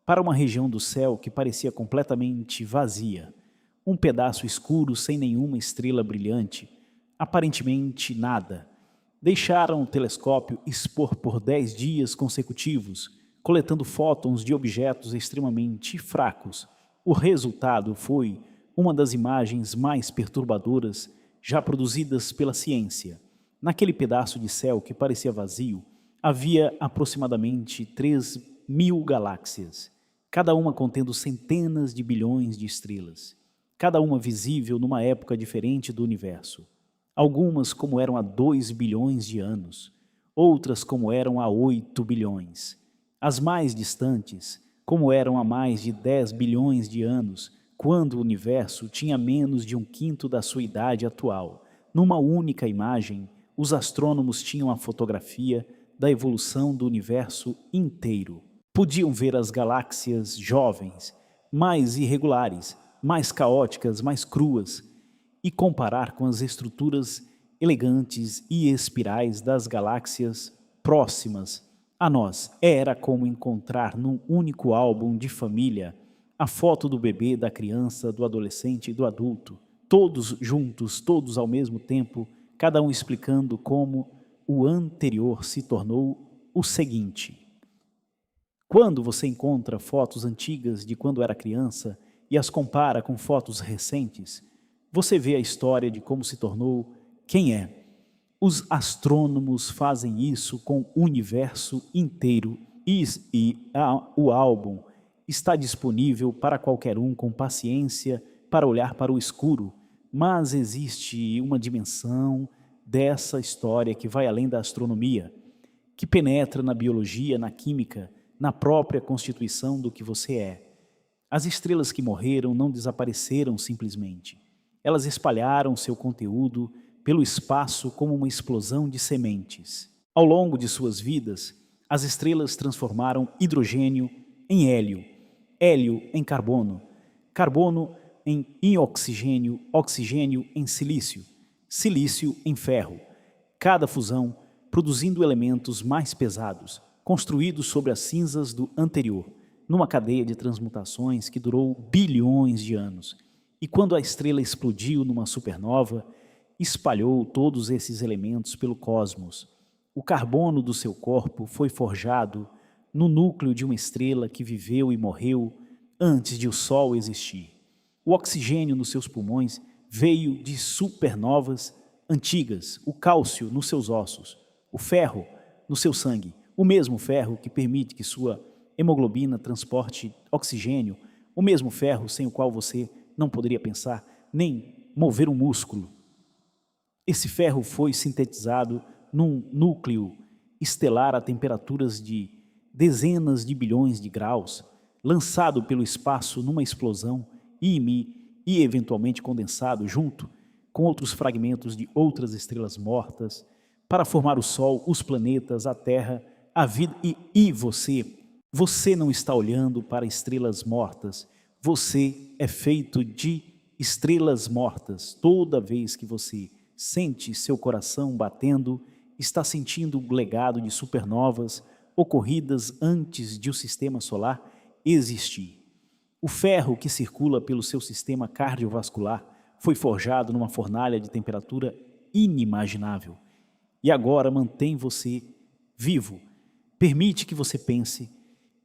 para uma região do céu que parecia completamente vazia, um pedaço escuro sem nenhuma estrela brilhante, aparentemente nada. Deixaram o telescópio expor por 10 dias consecutivos, coletando fótons de objetos extremamente fracos. O resultado foi uma das imagens mais perturbadoras já produzidas pela ciência. Naquele pedaço de céu que parecia vazio, havia aproximadamente 3.000 galáxias, cada uma contendo centenas de bilhões de estrelas, cada uma visível numa época diferente do universo. Algumas como eram há 2 bilhões de anos, outras como eram há 8 bilhões. As mais distantes, como eram há mais de 10 bilhões de anos, quando o universo tinha menos de 1/5 da sua idade atual. Numa única imagem, os astrônomos tinham a fotografia da evolução do universo inteiro. Podiam ver as galáxias jovens, mais irregulares, mais caóticas, mais cruas, e comparar com as estruturas elegantes e espirais das galáxias próximas a nós. Era como encontrar num único álbum de família a foto do bebê, da criança, do adolescente e do adulto, todos juntos, todos ao mesmo tempo, cada um explicando como o anterior se tornou o seguinte. Quando você encontra fotos antigas de quando era criança e as compara com fotos recentes, você vê a história de como se tornou quem é. Os astrônomos fazem isso com o universo inteiro o álbum está disponível para qualquer um com paciência para olhar para o escuro, mas existe uma dimensão dessa história que vai além da astronomia, que penetra na biologia, na química, na própria constituição do que você é. As estrelas que morreram não desapareceram simplesmente. Elas espalharam seu conteúdo pelo espaço como uma explosão de sementes. Ao longo de suas vidas, as estrelas transformaram hidrogênio em hélio, hélio em carbono, carbono em oxigênio, oxigênio em silício, silício em ferro. Cada fusão produzindo elementos mais pesados, construídos sobre as cinzas do anterior, numa cadeia de transmutações que durou bilhões de anos. E quando a estrela explodiu numa supernova, espalhou todos esses elementos pelo cosmos. O carbono do seu corpo foi forjado no núcleo de uma estrela que viveu e morreu antes de o Sol existir. O oxigênio nos seus pulmões veio de supernovas antigas, o cálcio nos seus ossos, o ferro no seu sangue, o mesmo ferro que permite que sua hemoglobina transporte oxigênio, o mesmo ferro sem o qual você não poderia pensar, nem mover um músculo. Esse ferro foi sintetizado num núcleo estelar a temperaturas de dezenas de bilhões de graus, lançado pelo espaço numa explosão e eventualmente condensado junto com outros fragmentos de outras estrelas mortas para formar o Sol, os planetas, a Terra, a vida e você. Você não está olhando para estrelas mortas, você é feito de estrelas mortas. Toda vez que você sente seu coração batendo, está sentindo o legado de supernovas ocorridas antes de o sistema solar existir. O ferro que circula pelo seu sistema cardiovascular foi forjado numa fornalha de temperatura inimaginável e agora mantém você vivo. Permite que você pense,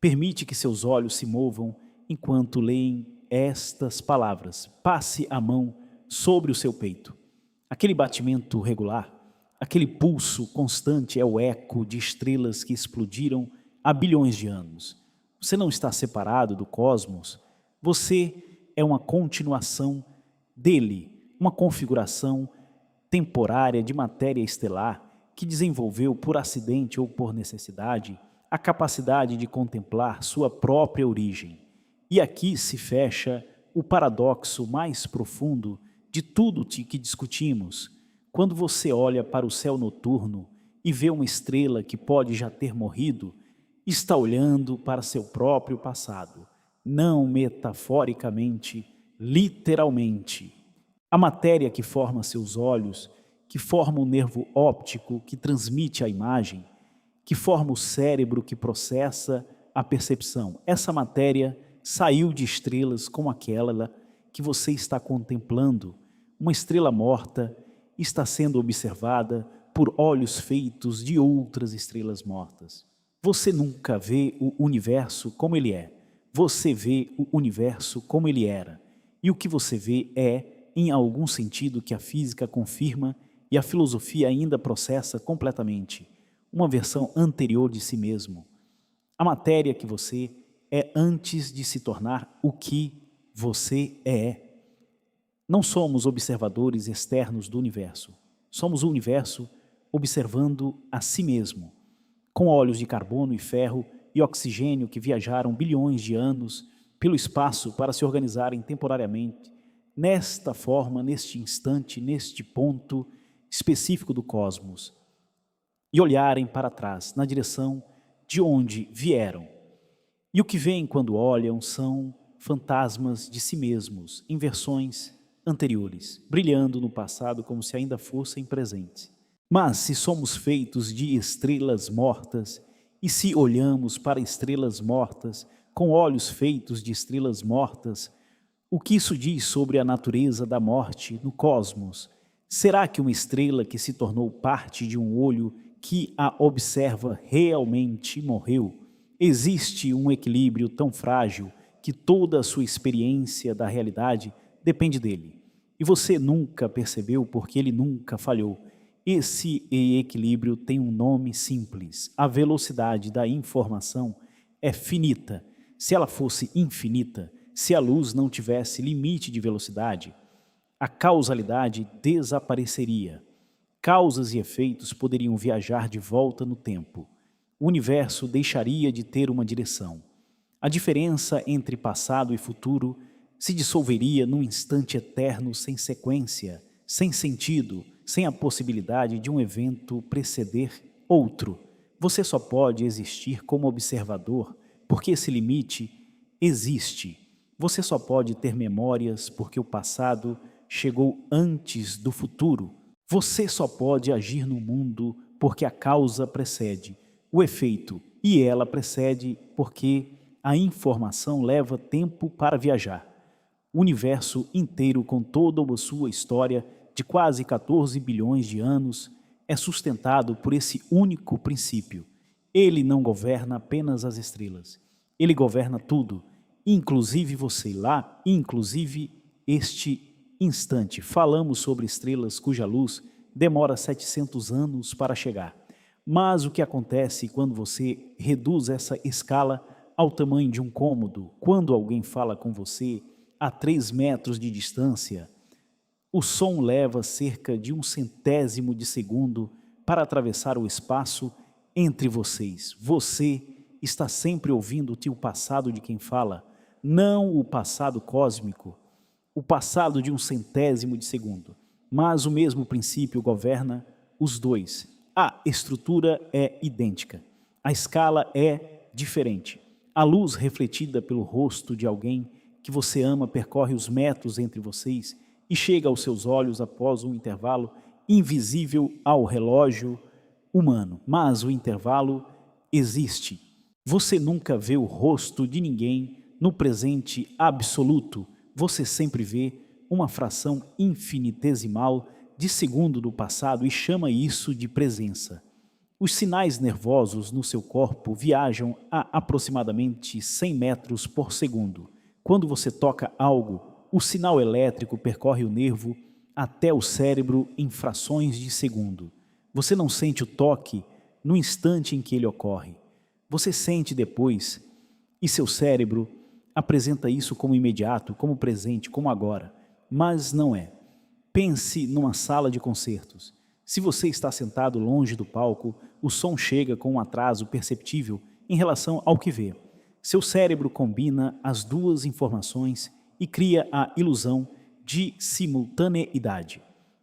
permite que seus olhos se movam enquanto leem estas palavras. Passe a mão sobre o seu peito. Aquele batimento regular, aquele pulso constante é o eco de estrelas que explodiram há bilhões de anos. Você não está separado do cosmos, você é uma continuação dele, uma configuração temporária de matéria estelar que desenvolveu por acidente ou por necessidade a capacidade de contemplar sua própria origem. E aqui se fecha o paradoxo mais profundo de tudo que discutimos. Quando você olha para o céu noturno e vê uma estrela que pode já ter morrido, está olhando para seu próprio passado, não metaforicamente, literalmente. A matéria que forma seus olhos, que forma o nervo óptico que transmite a imagem, que forma o cérebro que processa a percepção. Essa matéria saiu de estrelas como aquela que você está contemplando. Uma estrela morta está sendo observada por olhos feitos de outras estrelas mortas. Você nunca vê o universo como ele é. Você vê o universo como ele era. E o que você vê é, em algum sentido, que a física confirma e a filosofia ainda processa completamente, uma versão anterior de si mesmo. A matéria que você é antes de se tornar o que você é. Não somos observadores externos do universo. Somos o universo observando a si mesmo, com olhos de carbono e ferro e oxigênio que viajaram bilhões de anos pelo espaço para se organizarem temporariamente, nesta forma, neste instante, neste ponto específico do cosmos, e olharem para trás, na direção de onde vieram. E o que veem quando olham são fantasmas de si mesmos, em versões anteriores, brilhando no passado como se ainda fossem presentes. Mas se somos feitos de estrelas mortas, e se olhamos para estrelas mortas, com olhos feitos de estrelas mortas, o que isso diz sobre a natureza da morte no cosmos? Será que uma estrela que se tornou parte de um olho que a observa realmente morreu? Existe um equilíbrio tão frágil que toda a sua experiência da realidade depende dele. E você nunca percebeu porque ele nunca falhou. Esse equilíbrio tem um nome simples. A velocidade da informação é finita. Se ela fosse infinita, se a luz não tivesse limite de velocidade, a causalidade desapareceria. Causas e efeitos poderiam viajar de volta no tempo. O universo deixaria de ter uma direção. A diferença entre passado e futuro se dissolveria num instante eterno sem sequência, sem sentido, sem a possibilidade de um evento preceder outro. Você só pode existir como observador porque esse limite existe. Você só pode ter memórias porque o passado chegou antes do futuro. Você só pode agir no mundo porque a causa precede o efeito e ela precede porque a informação leva tempo para viajar. O universo inteiro, com toda a sua história de quase 14 bilhões de anos, é sustentado por esse único princípio. Ele não governa apenas as estrelas. Ele governa tudo, inclusive você lá, inclusive este instante. Falamos sobre estrelas cuja luz demora 700 anos para chegar. Mas o que acontece quando você reduz essa escala ao tamanho de um cômodo? Quando alguém fala com você a 3 metros de distância, o som leva cerca de 1/100º de segundo para atravessar o espaço entre vocês. Você está sempre ouvindo o passado de quem fala, não o passado cósmico, o passado de 1/100º de segundo. Mas o mesmo princípio governa os dois. A estrutura é idêntica, a escala é diferente. A luz refletida pelo rosto de alguém que você ama percorre os metros entre vocês e chega aos seus olhos após um intervalo invisível ao relógio humano. Mas o intervalo existe. Você nunca vê o rosto de ninguém no presente absoluto. Você sempre vê uma fração infinitesimal de segundo do passado e chama isso de presença. Os sinais nervosos no seu corpo viajam a aproximadamente 100 metros por segundo. Quando você toca algo, o sinal elétrico percorre o nervo até o cérebro em frações de segundo. Você não sente o toque no instante em que ele ocorre. Você sente depois, e seu cérebro apresenta isso como imediato, como presente, como agora. Mas não é. Pense numa sala de concertos. Se você está sentado longe do palco, o som chega com um atraso perceptível em relação ao que vê. Seu cérebro combina as duas informações e cria a ilusão de simultaneidade.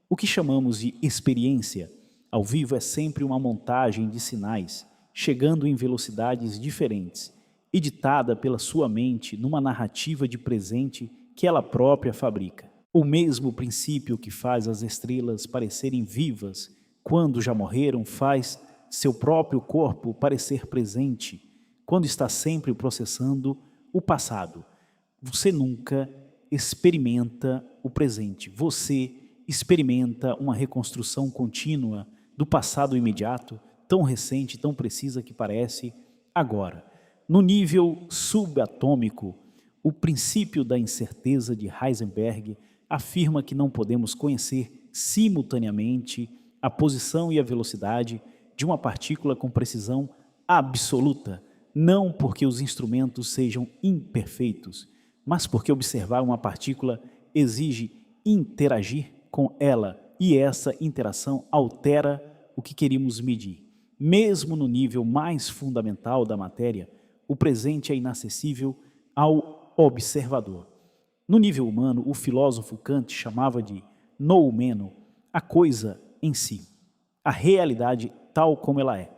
O que chamamos de experiência ao vivo é sempre uma montagem de sinais, chegando em velocidades diferentes, editada pela sua mente numa narrativa de presente que ela própria fabrica. O mesmo princípio que faz as estrelas parecerem vivas quando já morreram faz seu próprio corpo parecer presente quando está sempre processando o passado. Você nunca experimenta o presente, você experimenta uma reconstrução contínua do passado imediato, tão recente, tão precisa que parece agora. No nível subatômico, o princípio da incerteza de Heisenberg afirma que não podemos conhecer simultaneamente a posição e a velocidade de uma partícula com precisão absoluta, não porque os instrumentos sejam imperfeitos, mas porque observar uma partícula exige interagir com ela e essa interação altera o que queremos medir. Mesmo no nível mais fundamental da matéria, o presente é inacessível ao observador. No nível humano, o filósofo Kant chamava de noumeno a coisa em si, a realidade tal como ela é.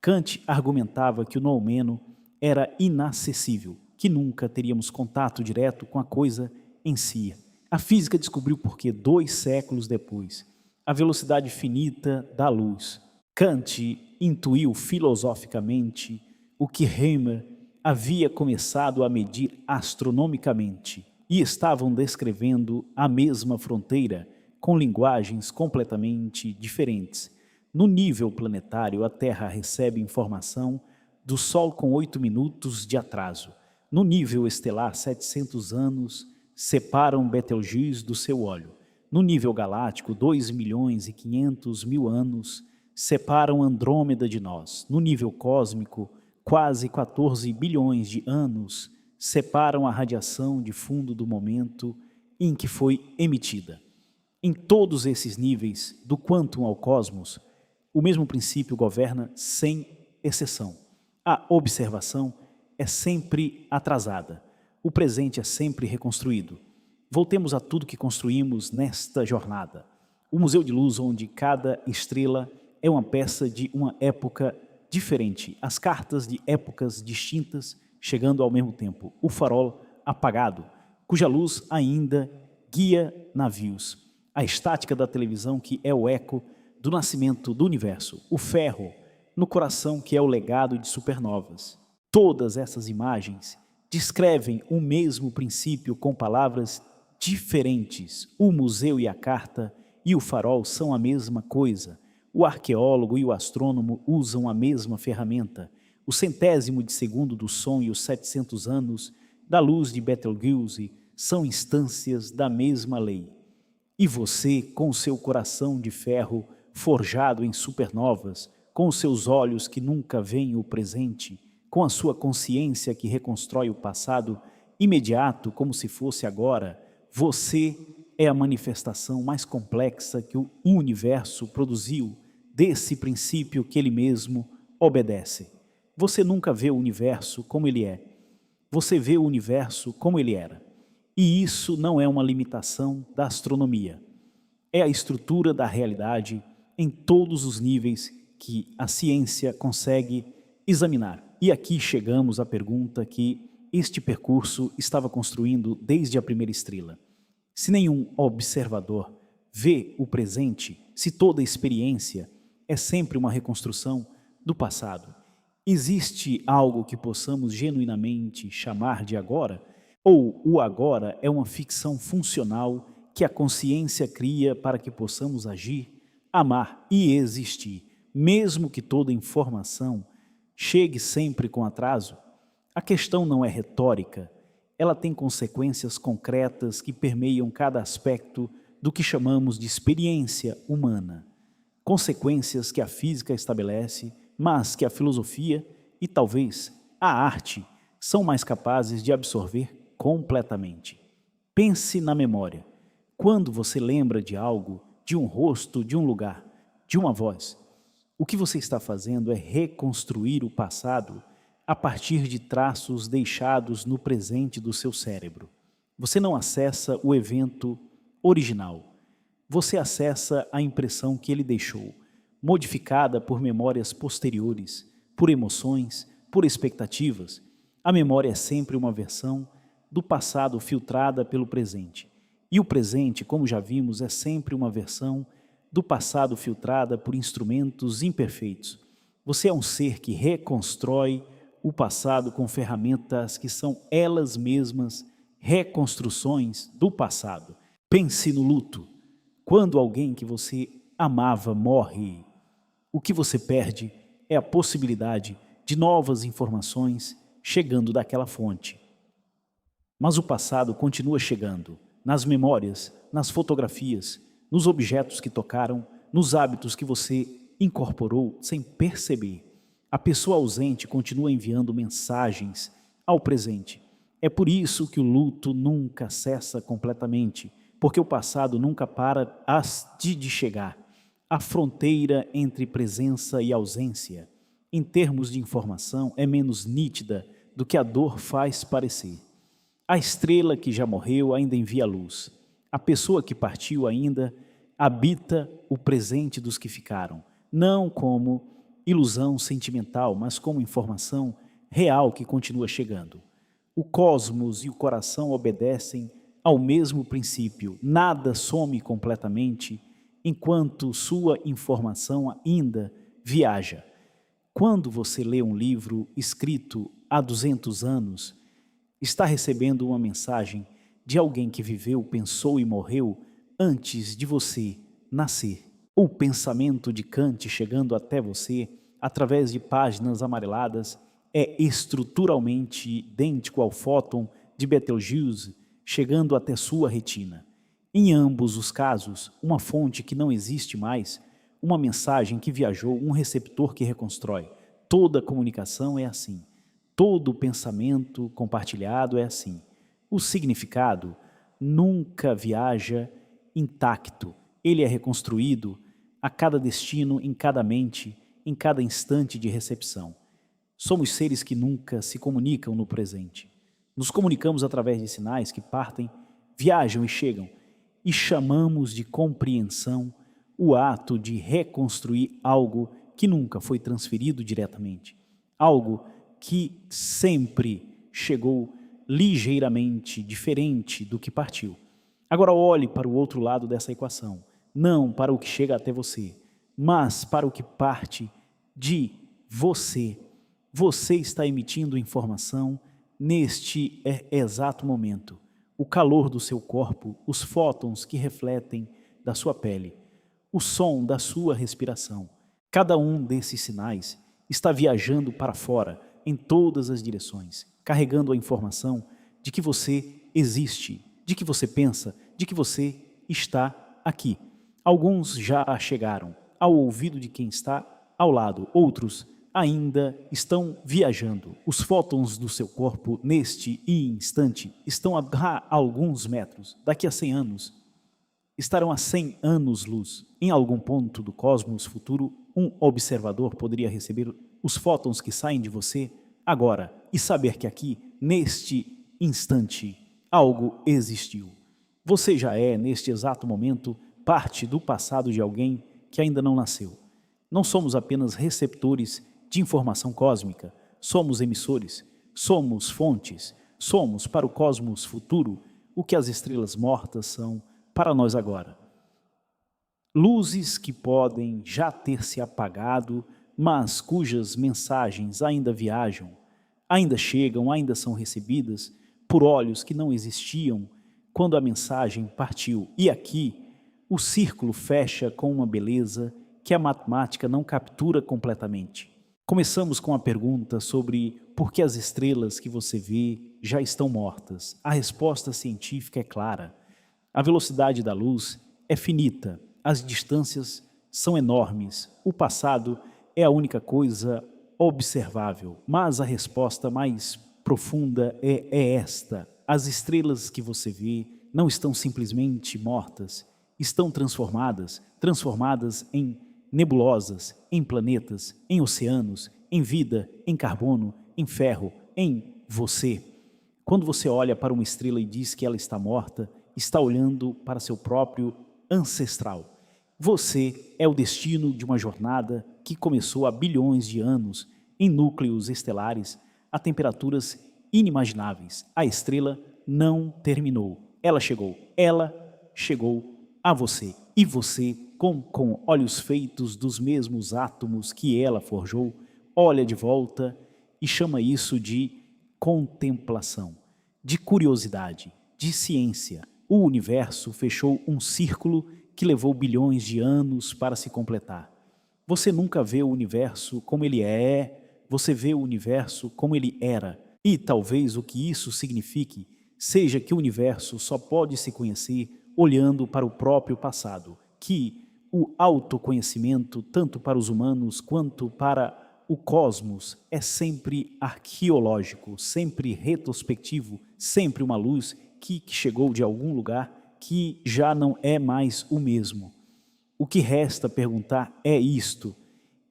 Kant argumentava que o noumeno era inacessível, que nunca teríamos contato direto com a coisa em si. A física descobriu porque 2 séculos depois, a velocidade finita da luz. Kant intuiu filosoficamente o que Heimer havia começado a medir astronomicamente e estavam descrevendo a mesma fronteira com linguagens completamente diferentes. No nível planetário, a Terra recebe informação do Sol com 8 minutos de atraso. No nível estelar, 700 anos separam Betelgeuse do seu óleo. No nível galáctico, 2.500.000 anos separam Andrômeda de nós. No nível cósmico, quase 14 bilhões de anos separam a radiação de fundo do momento em que foi emitida. Em todos esses níveis, do quântum ao cosmos, o mesmo princípio governa sem exceção. A observação é sempre atrasada. O presente é sempre reconstruído. Voltemos a tudo que construímos nesta jornada. O Museu de Luz, onde cada estrela é uma peça de uma época diferente. As cartas de épocas distintas chegando ao mesmo tempo. O farol apagado, cuja luz ainda guia navios. A estática da televisão, que é o eco do nascimento do universo. O ferro no coração, que é o legado de supernovas. Todas essas imagens descrevem o mesmo princípio com palavras diferentes. O museu e a carta e o farol são a mesma coisa. O arqueólogo e o astrônomo usam a mesma ferramenta. O centésimo de segundo do som e os 700 anos da luz de Betelgeuse são instâncias da mesma lei. E você, com seu coração de ferro forjado em supernovas, com os seus olhos que nunca veem o presente, com a sua consciência que reconstrói o passado imediato como se fosse agora, você é a manifestação mais complexa que o universo produziu desse princípio que ele mesmo obedece. Você nunca vê o universo como ele é. Você vê o universo como ele era. E isso não é uma limitação da astronomia. É a estrutura da realidade em todos os níveis que a ciência consegue examinar. E aqui chegamos à pergunta que este percurso estava construindo desde a primeira estrela. Se nenhum observador vê o presente, se toda experiência é sempre uma reconstrução do passado, existe algo que possamos genuinamente chamar de agora? Ou o agora é uma ficção funcional que a consciência cria para que possamos agir, amar e existir, mesmo que toda informação chegue sempre com atraso? A questão não é retórica, ela tem consequências concretas que permeiam cada aspecto do que chamamos de experiência humana. Consequências que a física estabelece, mas que a filosofia e talvez a arte são mais capazes de absorver completamente. Pense na memória. Quando você lembra de algo, de um rosto, de um lugar, de uma voz, o que você está fazendo é reconstruir o passado a partir de traços deixados no presente do seu cérebro. Você não acessa o evento original. Você acessa a impressão que ele deixou, modificada por memórias posteriores, por emoções, por expectativas. A memória é sempre uma versão do passado filtrada pelo presente. E o presente, como já vimos, é sempre uma versão do passado filtrada por instrumentos imperfeitos. Você é um ser que reconstrói o passado com ferramentas que são elas mesmas reconstruções do passado. Pense no luto. Quando alguém que você amava morre, o que você perde é a possibilidade de novas informações chegando daquela fonte. Mas o passado continua chegando, nas memórias, nas fotografias, nos objetos que tocaram, nos hábitos que você incorporou sem perceber. A pessoa ausente continua enviando mensagens ao presente. É por isso que o luto nunca cessa completamente, porque o passado nunca para de chegar. A fronteira entre presença e ausência, em termos de informação, é menos nítida do que a dor faz parecer. A estrela que já morreu ainda envia luz. A pessoa que partiu ainda habita o presente dos que ficaram, não como ilusão sentimental, mas como informação real que continua chegando. O cosmos e o coração obedecem ao mesmo princípio. Nada some completamente enquanto sua informação ainda viaja. Quando você lê um livro escrito há 200 anos, está recebendo uma mensagem de alguém que viveu, pensou e morreu antes de você nascer. O pensamento de Kant chegando até você através de páginas amareladas é estruturalmente idêntico ao fóton de Betelgeuse chegando até sua retina. Em ambos os casos, uma fonte que não existe mais, uma mensagem que viajou, um receptor que reconstrói. Toda comunicação é assim. Todo pensamento compartilhado é assim. O significado nunca viaja intacto. Ele é reconstruído a cada destino, em cada mente, em cada instante de recepção. Somos seres que nunca se comunicam no presente. Nos comunicamos através de sinais que partem, viajam e chegam, e chamamos de compreensão o ato de reconstruir algo que nunca foi transferido diretamente, algo que sempre chegou ligeiramente diferente do que partiu. Agora olhe para o outro lado dessa equação, não para o que chega até você, mas para o que parte de você. Você está emitindo informação neste exato momento. O calor do seu corpo, os fótons que refletem da sua pele, o som da sua respiração. Cada um desses sinais está viajando para fora em todas as direções, carregando a informação de que você existe, de que você pensa, de que você está aqui. Alguns já chegaram ao ouvido de quem está ao lado, outros ainda estão viajando. Os fótons do seu corpo, neste instante, estão a alguns metros. Daqui a 100 anos, estarão a 100 anos-luz. Em algum ponto do cosmos futuro, um observador poderia receber os fótons que saem de você agora e saber que aqui, neste instante, algo existiu. Você já é, neste exato momento, parte do passado de alguém que ainda não nasceu. Não somos apenas receptores de informação cósmica, somos emissores, somos fontes, somos para o cosmos futuro o que as estrelas mortas são para nós agora. Luzes que podem já ter se apagado, mas cujas mensagens ainda viajam, ainda chegam, ainda são recebidas por olhos que não existiam quando a mensagem partiu. E aqui o círculo fecha com uma beleza que a matemática não captura completamente. Começamos com a pergunta sobre por que as estrelas que você vê já estão mortas. A resposta científica é clara. A velocidade da luz é finita, as distâncias são enormes, o passado é a única coisa observável. Mas a resposta mais profunda é esta. As estrelas que você vê não estão simplesmente mortas, estão transformadas em nebulosas, em planetas, em oceanos, em vida, em carbono, em ferro, em você. Quando você olha para uma estrela e diz que ela está morta, está olhando para seu próprio ancestral. Você é o destino de uma jornada que começou há bilhões de anos em núcleos estelares a temperaturas inimagináveis. A estrela não terminou. Ela chegou a você. E você, com olhos feitos dos mesmos átomos que ela forjou, olha de volta e chama isso de contemplação, de curiosidade, de ciência. O universo fechou um círculo que levou bilhões de anos para se completar. Você nunca vê o universo como ele é, você vê o universo como ele era. E talvez o que isso signifique seja que o universo só pode se conhecer olhando para o próprio passado, que o autoconhecimento, tanto para os humanos quanto para o cosmos, é sempre arqueológico, sempre retrospectivo, sempre uma luz que chegou de algum lugar que já não é mais o mesmo. O que resta perguntar é isto,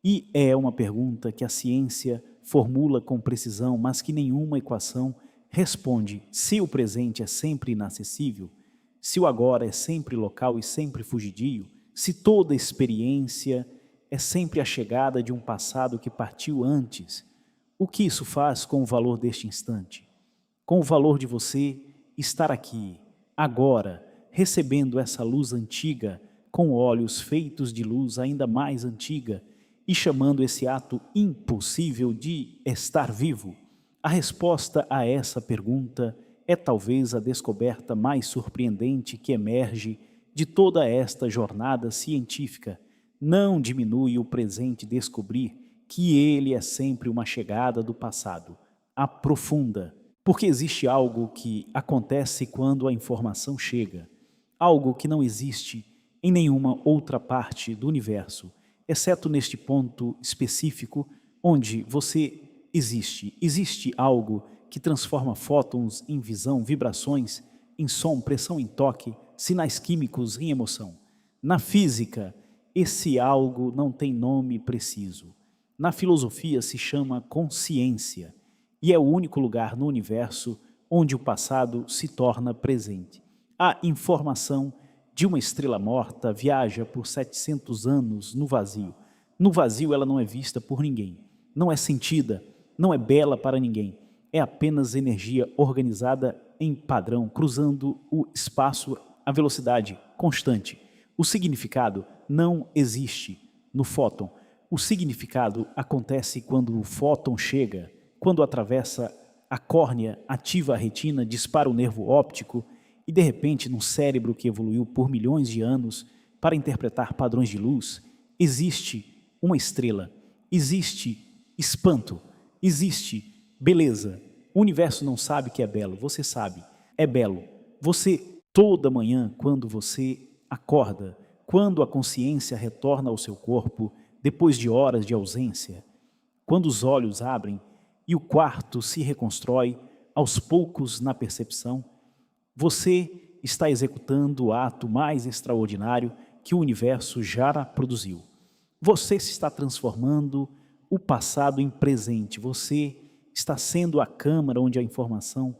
e é uma pergunta que a ciência formula com precisão, mas que nenhuma equação responde. Se o presente é sempre inacessível, se o agora é sempre local e sempre fugidio, se toda experiência é sempre a chegada de um passado que partiu antes, o que isso faz com o valor deste instante? Com o valor de você estar aqui, agora, recebendo essa luz antiga, com olhos feitos de luz ainda mais antiga, e chamando esse ato impossível de estar vivo? A resposta a essa pergunta é talvez a descoberta mais surpreendente que emerge de toda esta jornada científica. Não diminui o presente descobrir que ele é sempre uma chegada do passado. Aprofunda, porque existe algo que acontece quando a informação chega, algo que não existe em nenhuma outra parte do universo, exceto neste ponto específico onde você existe. Existe algo que transforma fótons em visão, vibrações em som, pressão em toque, sinais químicos em emoção. Na física, esse algo não tem nome preciso. Na filosofia se chama consciência e é o único lugar no universo onde o passado se torna presente. A informação de uma estrela morta viaja por 700 anos no vazio. No vazio ela não é vista por ninguém, não é sentida, não é bela para ninguém. É apenas energia organizada em padrão, cruzando o espaço a velocidade constante. O significado não existe no fóton. O significado acontece quando o fóton chega, quando atravessa a córnea, ativa a retina, dispara o nervo óptico e, de repente, num cérebro que evoluiu por milhões de anos para interpretar padrões de luz, existe uma estrela, existe espanto, existe beleza. O universo não sabe que é belo, você sabe, é belo. Você, toda manhã, quando você acorda, quando a consciência retorna ao seu corpo, depois de horas de ausência, quando os olhos abrem e o quarto se reconstrói, aos poucos na percepção, você está executando o ato mais extraordinário que o universo já produziu. Você se está transformando o passado em presente, você está sendo a câmara onde a informação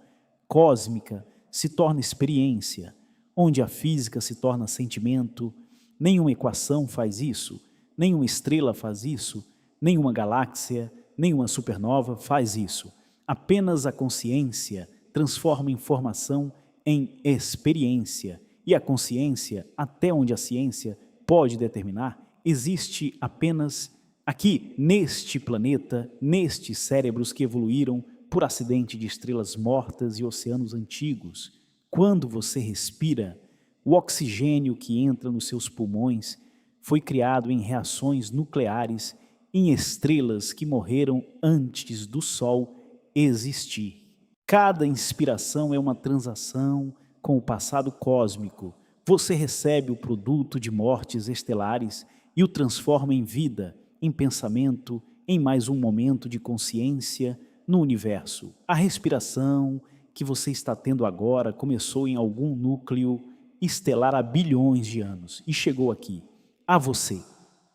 cósmica se torna experiência, onde a física se torna sentimento. Nenhuma equação faz isso, nenhuma estrela faz isso, nenhuma galáxia, nenhuma supernova faz isso. Apenas a consciência transforma informação em experiência, e a consciência, até onde a ciência pode determinar, existe apenas aqui, neste planeta, nestes cérebros que evoluíram por acidente de estrelas mortas e oceanos antigos. Quando você respira, o oxigênio que entra nos seus pulmões foi criado em reações nucleares em estrelas que morreram antes do Sol existir. Cada inspiração é uma transação com o passado cósmico. Você recebe o produto de mortes estelares e o transforma em vida, em pensamento, em mais um momento de consciência no universo. A respiração que você está tendo agora começou em algum núcleo estelar há bilhões de anos e chegou aqui, a você,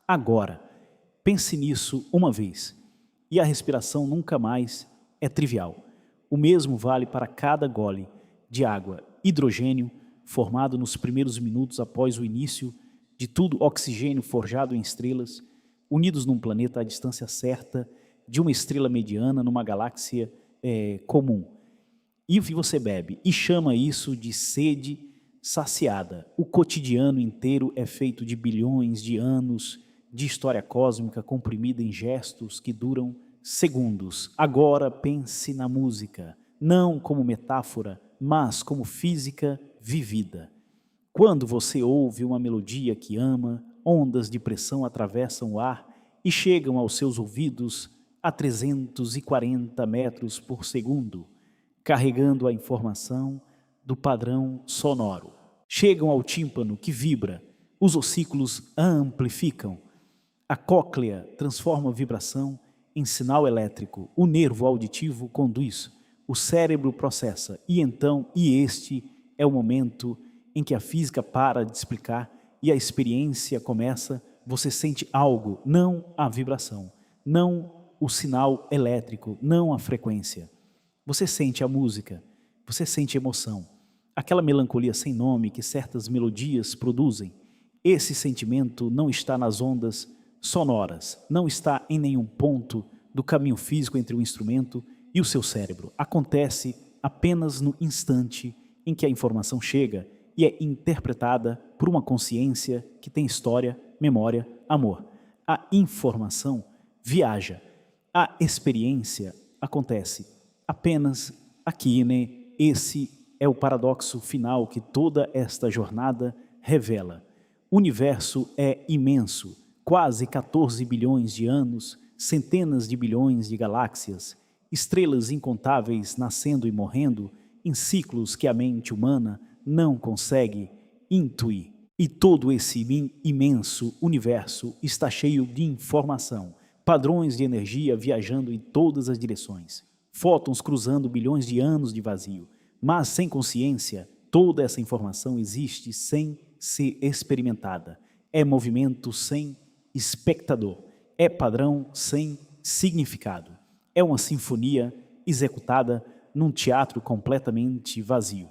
agora. Pense nisso uma vez e a respiração nunca mais é trivial. O mesmo vale para cada gole de água. Hidrogênio, formado nos primeiros minutos após o início de tudo, oxigênio forjado em estrelas, unidos num planeta à distância certa de uma estrela mediana numa galáxia comum. E você bebe e chama isso de sede saciada. O cotidiano inteiro é feito de bilhões de anos de história cósmica comprimida em gestos que duram segundos. Agora pense na música, não como metáfora, mas como física vivida. Quando você ouve uma melodia que ama, ondas de pressão atravessam o ar e chegam aos seus ouvidos a 340 metros por segundo, carregando a informação do padrão sonoro. Chegam ao tímpano que vibra, os ossículos a amplificam, a cóclea transforma a vibração em sinal elétrico, o nervo auditivo conduz, o cérebro processa, e este é o momento em que a física para de explicar e a experiência começa, você sente algo, não a vibração, não o sinal elétrico, não a frequência. Você sente a música, você sente emoção, aquela melancolia sem nome que certas melodias produzem. Esse sentimento não está nas ondas sonoras, não está em nenhum ponto do caminho físico entre o instrumento e o seu cérebro. Acontece apenas no instante em que a informação chega e é interpretada por uma consciência que tem história, memória, amor. A informação viaja, a experiência acontece apenas aqui, né? Esse é o paradoxo final que toda esta jornada revela. O universo é imenso, quase 14 bilhões de anos, centenas de bilhões de galáxias, estrelas incontáveis nascendo e morrendo em ciclos que a mente humana não consegue intuir. E todo esse imenso universo está cheio de informação, padrões de energia viajando em todas as direções, fótons cruzando bilhões de anos de vazio, mas sem consciência, toda essa informação existe sem ser experimentada. É movimento sem espectador, é padrão sem significado. É uma sinfonia executada num teatro completamente vazio,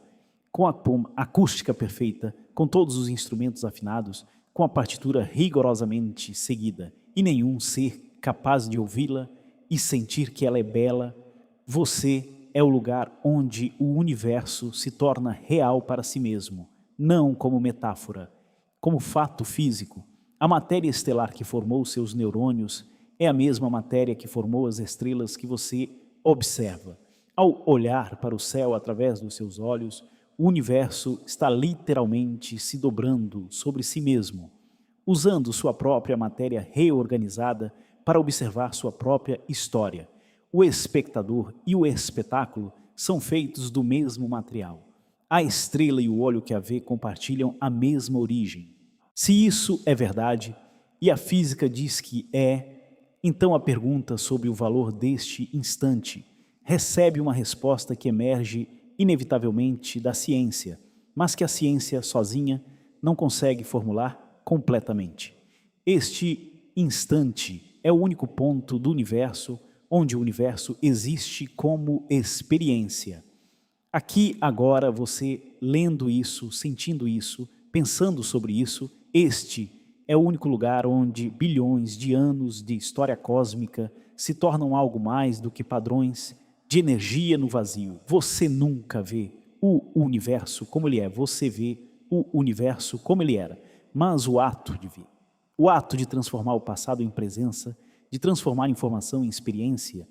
com a acústica perfeita, com todos os instrumentos afinados, com a partitura rigorosamente seguida, e nenhum ser capaz de ouvi-la e sentir que ela é bela. Você é o lugar onde o universo se torna real para si mesmo, não como metáfora, como fato físico. A matéria estelar que formou seus neurônios é a mesma matéria que formou as estrelas que você observa. Ao olhar para o céu através dos seus olhos, o universo está literalmente se dobrando sobre si mesmo, usando sua própria matéria reorganizada para observar sua própria história. O espectador e o espetáculo são feitos do mesmo material. A estrela e o olho que a vê compartilham a mesma origem. Se isso é verdade, e a física diz que é, então a pergunta sobre o valor deste instante recebe uma resposta que emerge inevitavelmente da ciência, mas que a ciência sozinha não consegue formular completamente. Este instante é o único ponto do universo onde o universo existe como experiência. Aqui, agora, você lendo isso, sentindo isso, pensando sobre isso, este é o único lugar onde bilhões de anos de história cósmica se tornam algo mais do que padrões de energia no vazio. Você nunca vê o universo como ele é, você vê o universo como ele era. Mas o ato de ver, o ato de transformar o passado em presença, de transformar informação em experiência,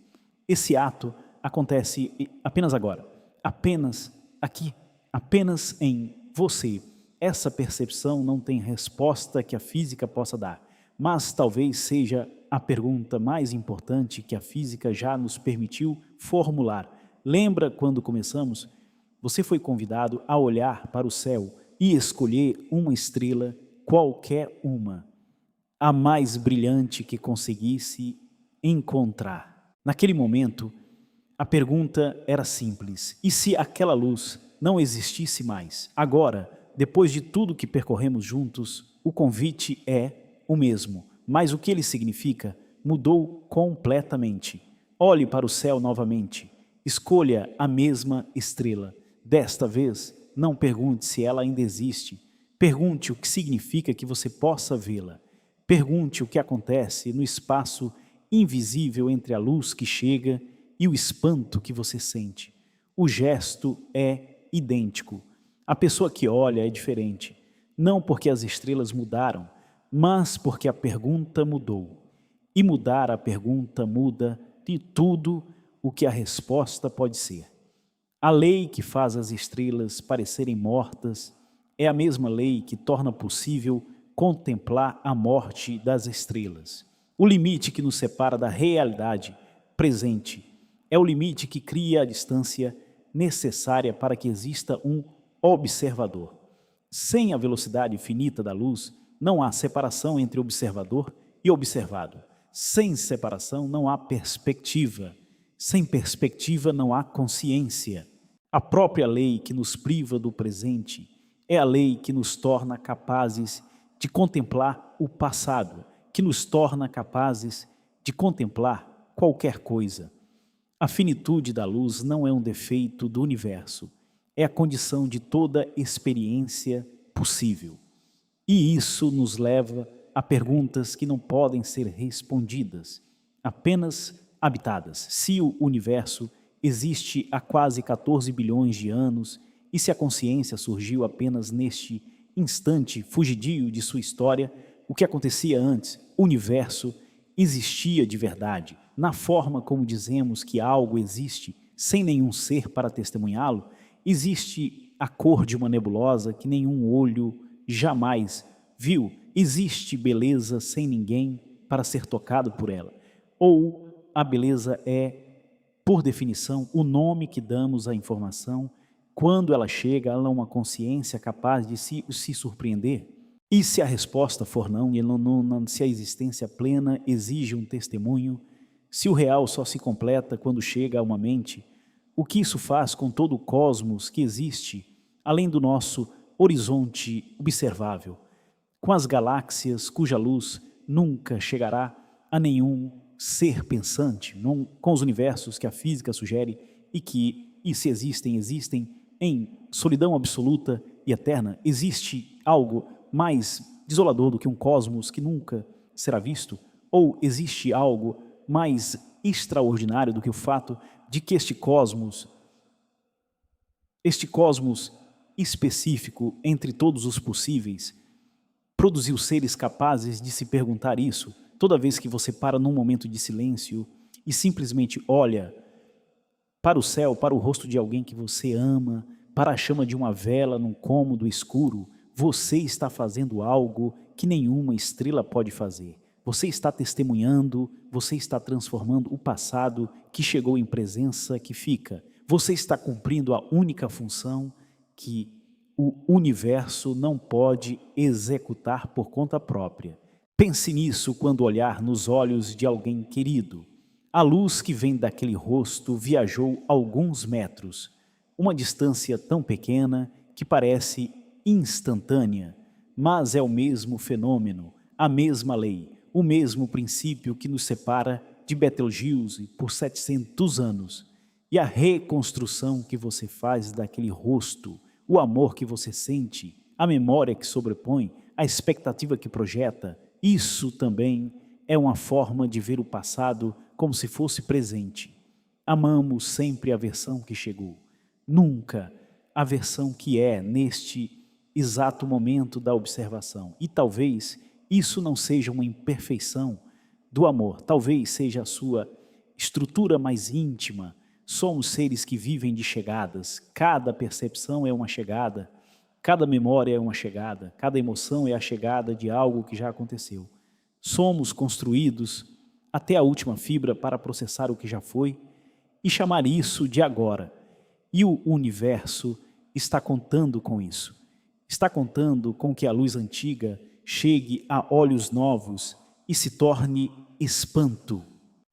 esse ato acontece apenas agora, apenas aqui, apenas em você. Essa percepção não tem resposta que a física possa dar, mas talvez seja a pergunta mais importante que a física já nos permitiu formular. Lembra quando começamos? Você foi convidado a olhar para o céu e escolher uma estrela, qualquer uma, a mais brilhante que conseguisse encontrar. Naquele momento, a pergunta era simples: e se aquela luz não existisse mais? Agora, depois de tudo que percorremos juntos, o convite é o mesmo, mas o que ele significa mudou completamente. Olhe para o céu novamente. Escolha a mesma estrela. Desta vez, não pergunte se ela ainda existe. Pergunte o que significa que você possa vê-la. Pergunte o que acontece no espaço invisível entre a luz que chega e o espanto que você sente. O gesto é idêntico. A pessoa que olha é diferente. Não porque as estrelas mudaram, mas porque a pergunta mudou. E mudar a pergunta muda de tudo o que a resposta pode ser. A lei que faz as estrelas parecerem mortas é a mesma lei que torna possível contemplar a morte das estrelas. O limite que nos separa da realidade presente é o limite que cria a distância necessária para que exista um observador. Sem a velocidade infinita da luz, não há separação entre observador e observado. Sem separação não há perspectiva. Sem perspectiva não há consciência. A própria lei que nos priva do presente é a lei que nos torna capazes de contemplar o passado, que nos torna capazes de contemplar qualquer coisa. A finitude da luz não é um defeito do universo, é a condição de toda experiência possível. E isso nos leva a perguntas que não podem ser respondidas, apenas habitadas. Se o universo existe há quase 14 bilhões de anos e se a consciência surgiu apenas neste instante fugidio de sua história, o que acontecia antes? O universo existia de verdade. Na forma como dizemos que algo existe sem nenhum ser para testemunhá-lo, existe a cor de uma nebulosa que nenhum olho jamais viu. Existe beleza sem ninguém para ser tocado por ela. Ou a beleza é, por definição, o nome que damos à informação quando ela chega a uma consciência capaz de se surpreender. E se a resposta for não, se a existência plena exige um testemunho, se o real só se completa quando chega a uma mente, o que isso faz com todo o cosmos que existe, além do nosso horizonte observável, com as galáxias cuja luz nunca chegará a nenhum ser pensante, com os universos que a física sugere e se existem em solidão absoluta e eterna? Existe algo mais desolador do que um cosmos que nunca será visto? Ou existe algo mais extraordinário do que o fato de que este cosmos específico entre todos os possíveis, produziu seres capazes de se perguntar isso toda vez que você para num momento de silêncio e simplesmente olha para o céu, para o rosto de alguém que você ama, para a chama de uma vela num cômodo escuro. Você está fazendo algo que nenhuma estrela pode fazer. Você está testemunhando, você está transformando o passado que chegou em presença que fica. Você está cumprindo a única função que o universo não pode executar por conta própria. Pense nisso quando olhar nos olhos de alguém querido. A luz que vem daquele rosto viajou alguns metros, uma distância tão pequena que parece instantânea, mas é o mesmo fenômeno, a mesma lei, o mesmo princípio que nos separa de Betelgeuse por 700 anos. E a reconstrução que você faz daquele rosto, o amor que você sente, a memória que sobrepõe, a expectativa que projeta, isso também é uma forma de ver o passado como se fosse presente. Amamos sempre a versão que chegou, nunca a versão que é neste exato momento da observação. E talvez isso não seja uma imperfeição do amor, talvez seja a sua estrutura mais íntima. Somos seres que vivem de chegadas, cada percepção é uma chegada, cada memória é uma chegada, cada emoção é a chegada de algo que já aconteceu. Somos construídos até a última fibra para processar o que já foi e chamar isso de agora. E o universo está contando com isso. Está contando com que a luz antiga chegue a olhos novos e se torne espanto.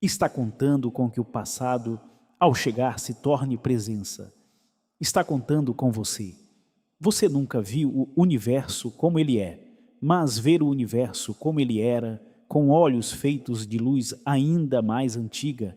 Está contando com que o passado, ao chegar, se torne presença. Está contando com você. Você nunca viu o universo como ele é, mas ver o universo como ele era, com olhos feitos de luz ainda mais antiga,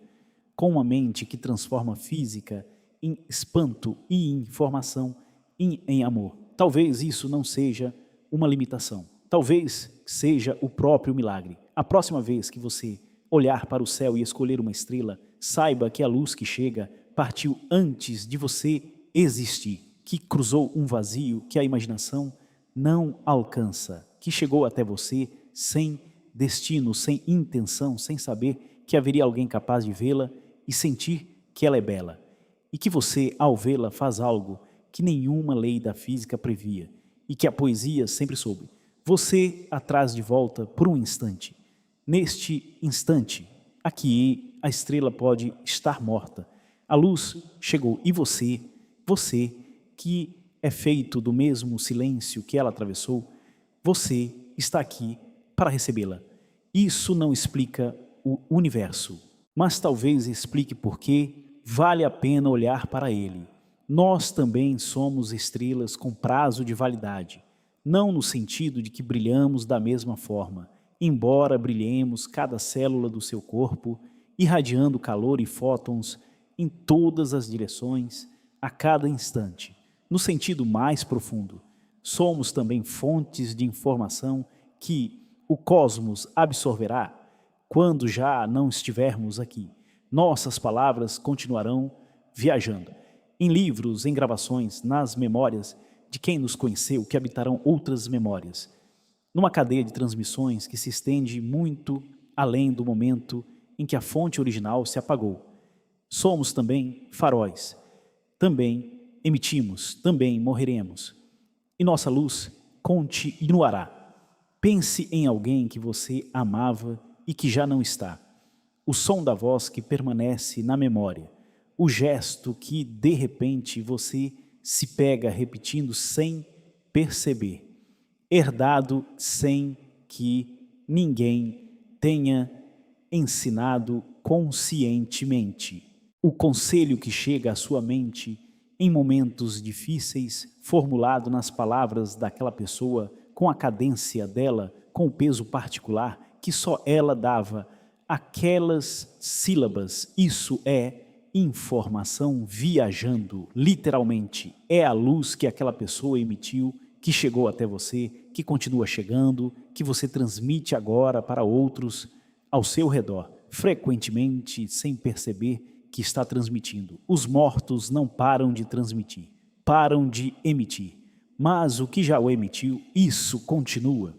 com uma mente que transforma a física em espanto e em informação em amor. Talvez isso não seja uma limitação. Talvez seja o próprio milagre. A próxima vez que você olhar para o céu e escolher uma estrela, saiba que a luz que chega partiu antes de você existir, que cruzou um vazio que a imaginação não alcança, que chegou até você sem destino, sem intenção, sem saber que haveria alguém capaz de vê-la e sentir que ela é bela. E que você, ao vê-la, faz algo que nenhuma lei da física previa e que a poesia sempre soube. Você a traz de volta por um instante. Neste instante, aqui a estrela pode estar morta. A luz chegou e você que é feito do mesmo silêncio que ela atravessou, você está aqui para recebê-la. Isso não explica o universo, mas talvez explique por que vale a pena olhar para ele. Nós também somos estrelas com prazo de validade, não no sentido de que brilhamos da mesma forma, embora brilhemos cada célula do seu corpo, irradiando calor e fótons em todas as direções, a cada instante. No sentido mais profundo, somos também fontes de informação que o cosmos absorverá quando já não estivermos aqui. Nossas palavras continuarão viajando. Em livros, em gravações, nas memórias de quem nos conheceu, que habitarão outras memórias. Numa cadeia de transmissões que se estende muito além do momento em que a fonte original se apagou. Somos também faróis. Também emitimos, também morreremos. E nossa luz continuará. Pense em alguém que você amava e que já não está. O som da voz que permanece na memória. O gesto que, de repente, você se pega repetindo sem perceber. Herdado sem que ninguém tenha ensinado conscientemente. O conselho que chega à sua mente em momentos difíceis, formulado nas palavras daquela pessoa, com a cadência dela, com o peso particular que só ela dava, aquelas sílabas, isso é informação viajando, literalmente. É a luz que aquela pessoa emitiu, que chegou até você, que continua chegando, que você transmite agora para outros ao seu redor, frequentemente, sem perceber que está transmitindo. Os mortos não param de transmitir, param de emitir. Mas o que já o emitiu, isso continua.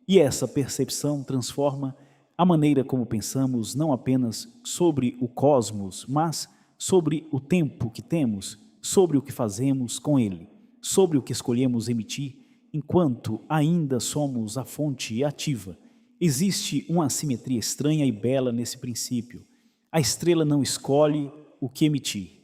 E essa percepção transforma a maneira como pensamos não apenas sobre o cosmos, mas sobre o tempo que temos, sobre o que fazemos com ele, sobre o que escolhemos emitir enquanto ainda somos a fonte ativa. Existe uma assimetria estranha e bela nesse princípio. A estrela não escolhe o que emitir,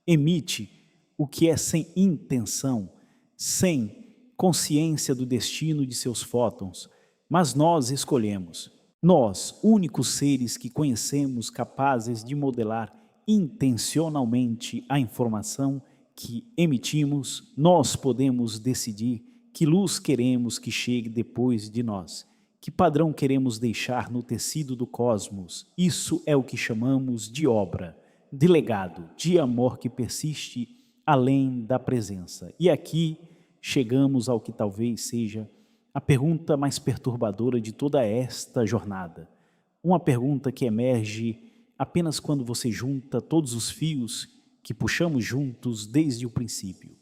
emite o que é sem intenção, sem consciência do destino de seus fótons, mas nós escolhemos. Nós, únicos seres que conhecemos capazes de modelar intencionalmente a informação que emitimos, nós podemos decidir que luz queremos que chegue depois de nós, que padrão queremos deixar no tecido do cosmos. Isso é o que chamamos de obra, de legado, de amor que persiste além da presença. E aqui chegamos ao que talvez seja a pergunta mais perturbadora de toda esta jornada. Uma pergunta que emerge apenas quando você junta todos os fios que puxamos juntos desde o princípio.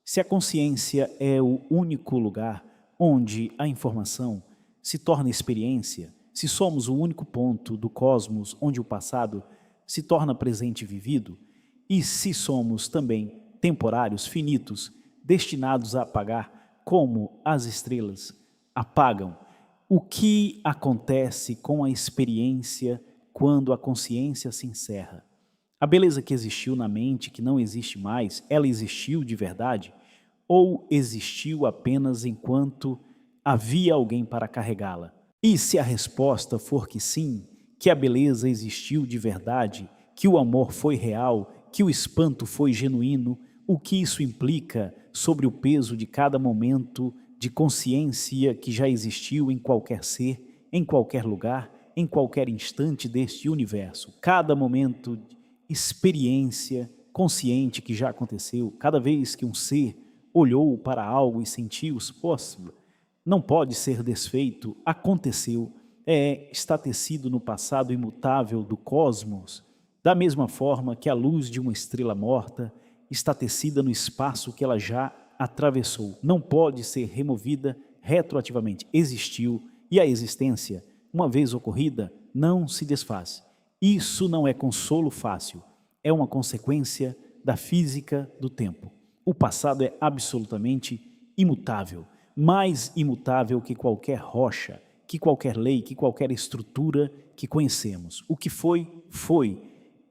Se a consciência é o único lugar onde a informação se torna experiência, se somos o único ponto do cosmos onde o passado se torna presente vivido, e se somos também temporários, finitos, destinados a apagar, como as estrelas apagam, o que acontece com a experiência quando a consciência se encerra? A beleza que existiu na mente, que não existe mais, ela existiu de verdade? Ou existiu apenas enquanto havia alguém para carregá-la? E se a resposta for que sim, que a beleza existiu de verdade, que o amor foi real, que o espanto foi genuíno, o que isso implica sobre o peso de cada momento de consciência que já existiu em qualquer ser, em qualquer lugar, em qualquer instante deste universo? Cada momento experiência consciente que já aconteceu. Cada vez que um ser olhou para algo e sentiu-se possível, não pode ser desfeito, aconteceu, está tecido no passado imutável do cosmos, da mesma forma que a luz de uma estrela morta está tecida no espaço que ela já atravessou. Não pode ser removida retroativamente. Existiu e a existência, uma vez ocorrida, não se desfaz. Isso não é consolo fácil, é uma consequência da física do tempo. O passado é absolutamente imutável, mais imutável que qualquer rocha, que qualquer lei, que qualquer estrutura que conhecemos. O que foi, foi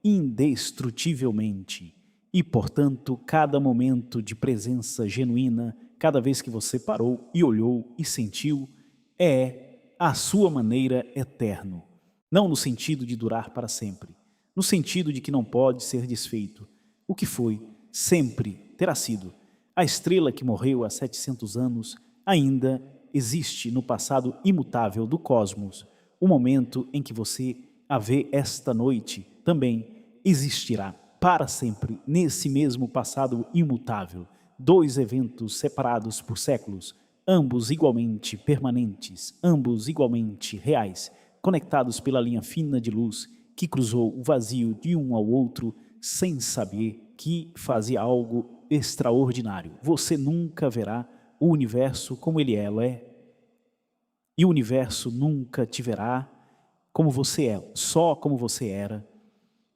indestrutivelmente. E, portanto, cada momento de presença genuína, cada vez que você parou e olhou e sentiu, é, à sua maneira, eterno. Não no sentido de durar para sempre, no sentido de que não pode ser desfeito. O que foi, sempre terá sido. A estrela que morreu há 700 anos ainda existe no passado imutável do cosmos. O momento em que você a vê esta noite também existirá para sempre nesse mesmo passado imutável. Dois eventos separados por séculos, ambos igualmente permanentes, ambos igualmente reais, conectados pela linha fina de luz que cruzou o vazio de um ao outro sem saber que fazia algo extraordinário. Você nunca verá o universo como ele é, e o universo nunca te verá como você é, só como você era,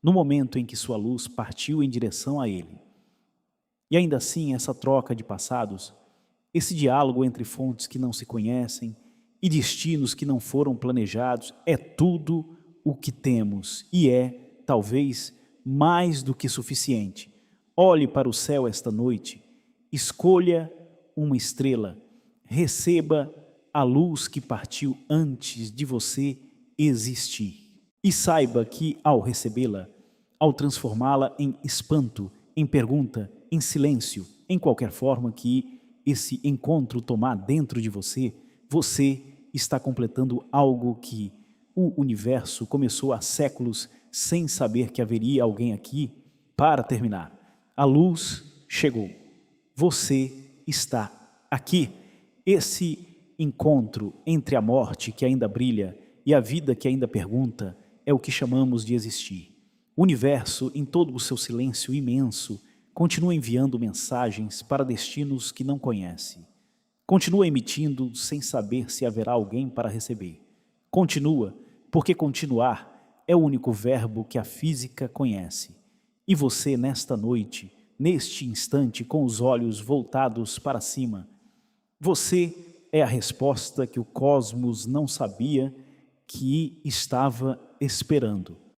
no momento em que sua luz partiu em direção a ele. E ainda assim, essa troca de passados, esse diálogo entre fontes que não se conhecem e destinos que não foram planejados, é tudo o que temos e é, talvez, mais do que suficiente. Olhe para o céu esta noite, escolha uma estrela, receba a luz que partiu antes de você existir. E saiba que, ao recebê-la, ao transformá-la em espanto, em pergunta, em silêncio, em qualquer forma que esse encontro tomar dentro de você, você está completando algo que o universo começou há séculos sem saber que haveria alguém aqui para terminar. A luz chegou. Você está aqui. Esse encontro entre a morte que ainda brilha e a vida que ainda pergunta é o que chamamos de existir. O universo, em todo o seu silêncio imenso, continua enviando mensagens para destinos que não conhece. Continua emitindo sem saber se haverá alguém para receber. Continua, porque continuar é o único verbo que a física conhece. E você, nesta noite, neste instante, com os olhos voltados para cima, você é a resposta que o cosmos não sabia que estava esperando.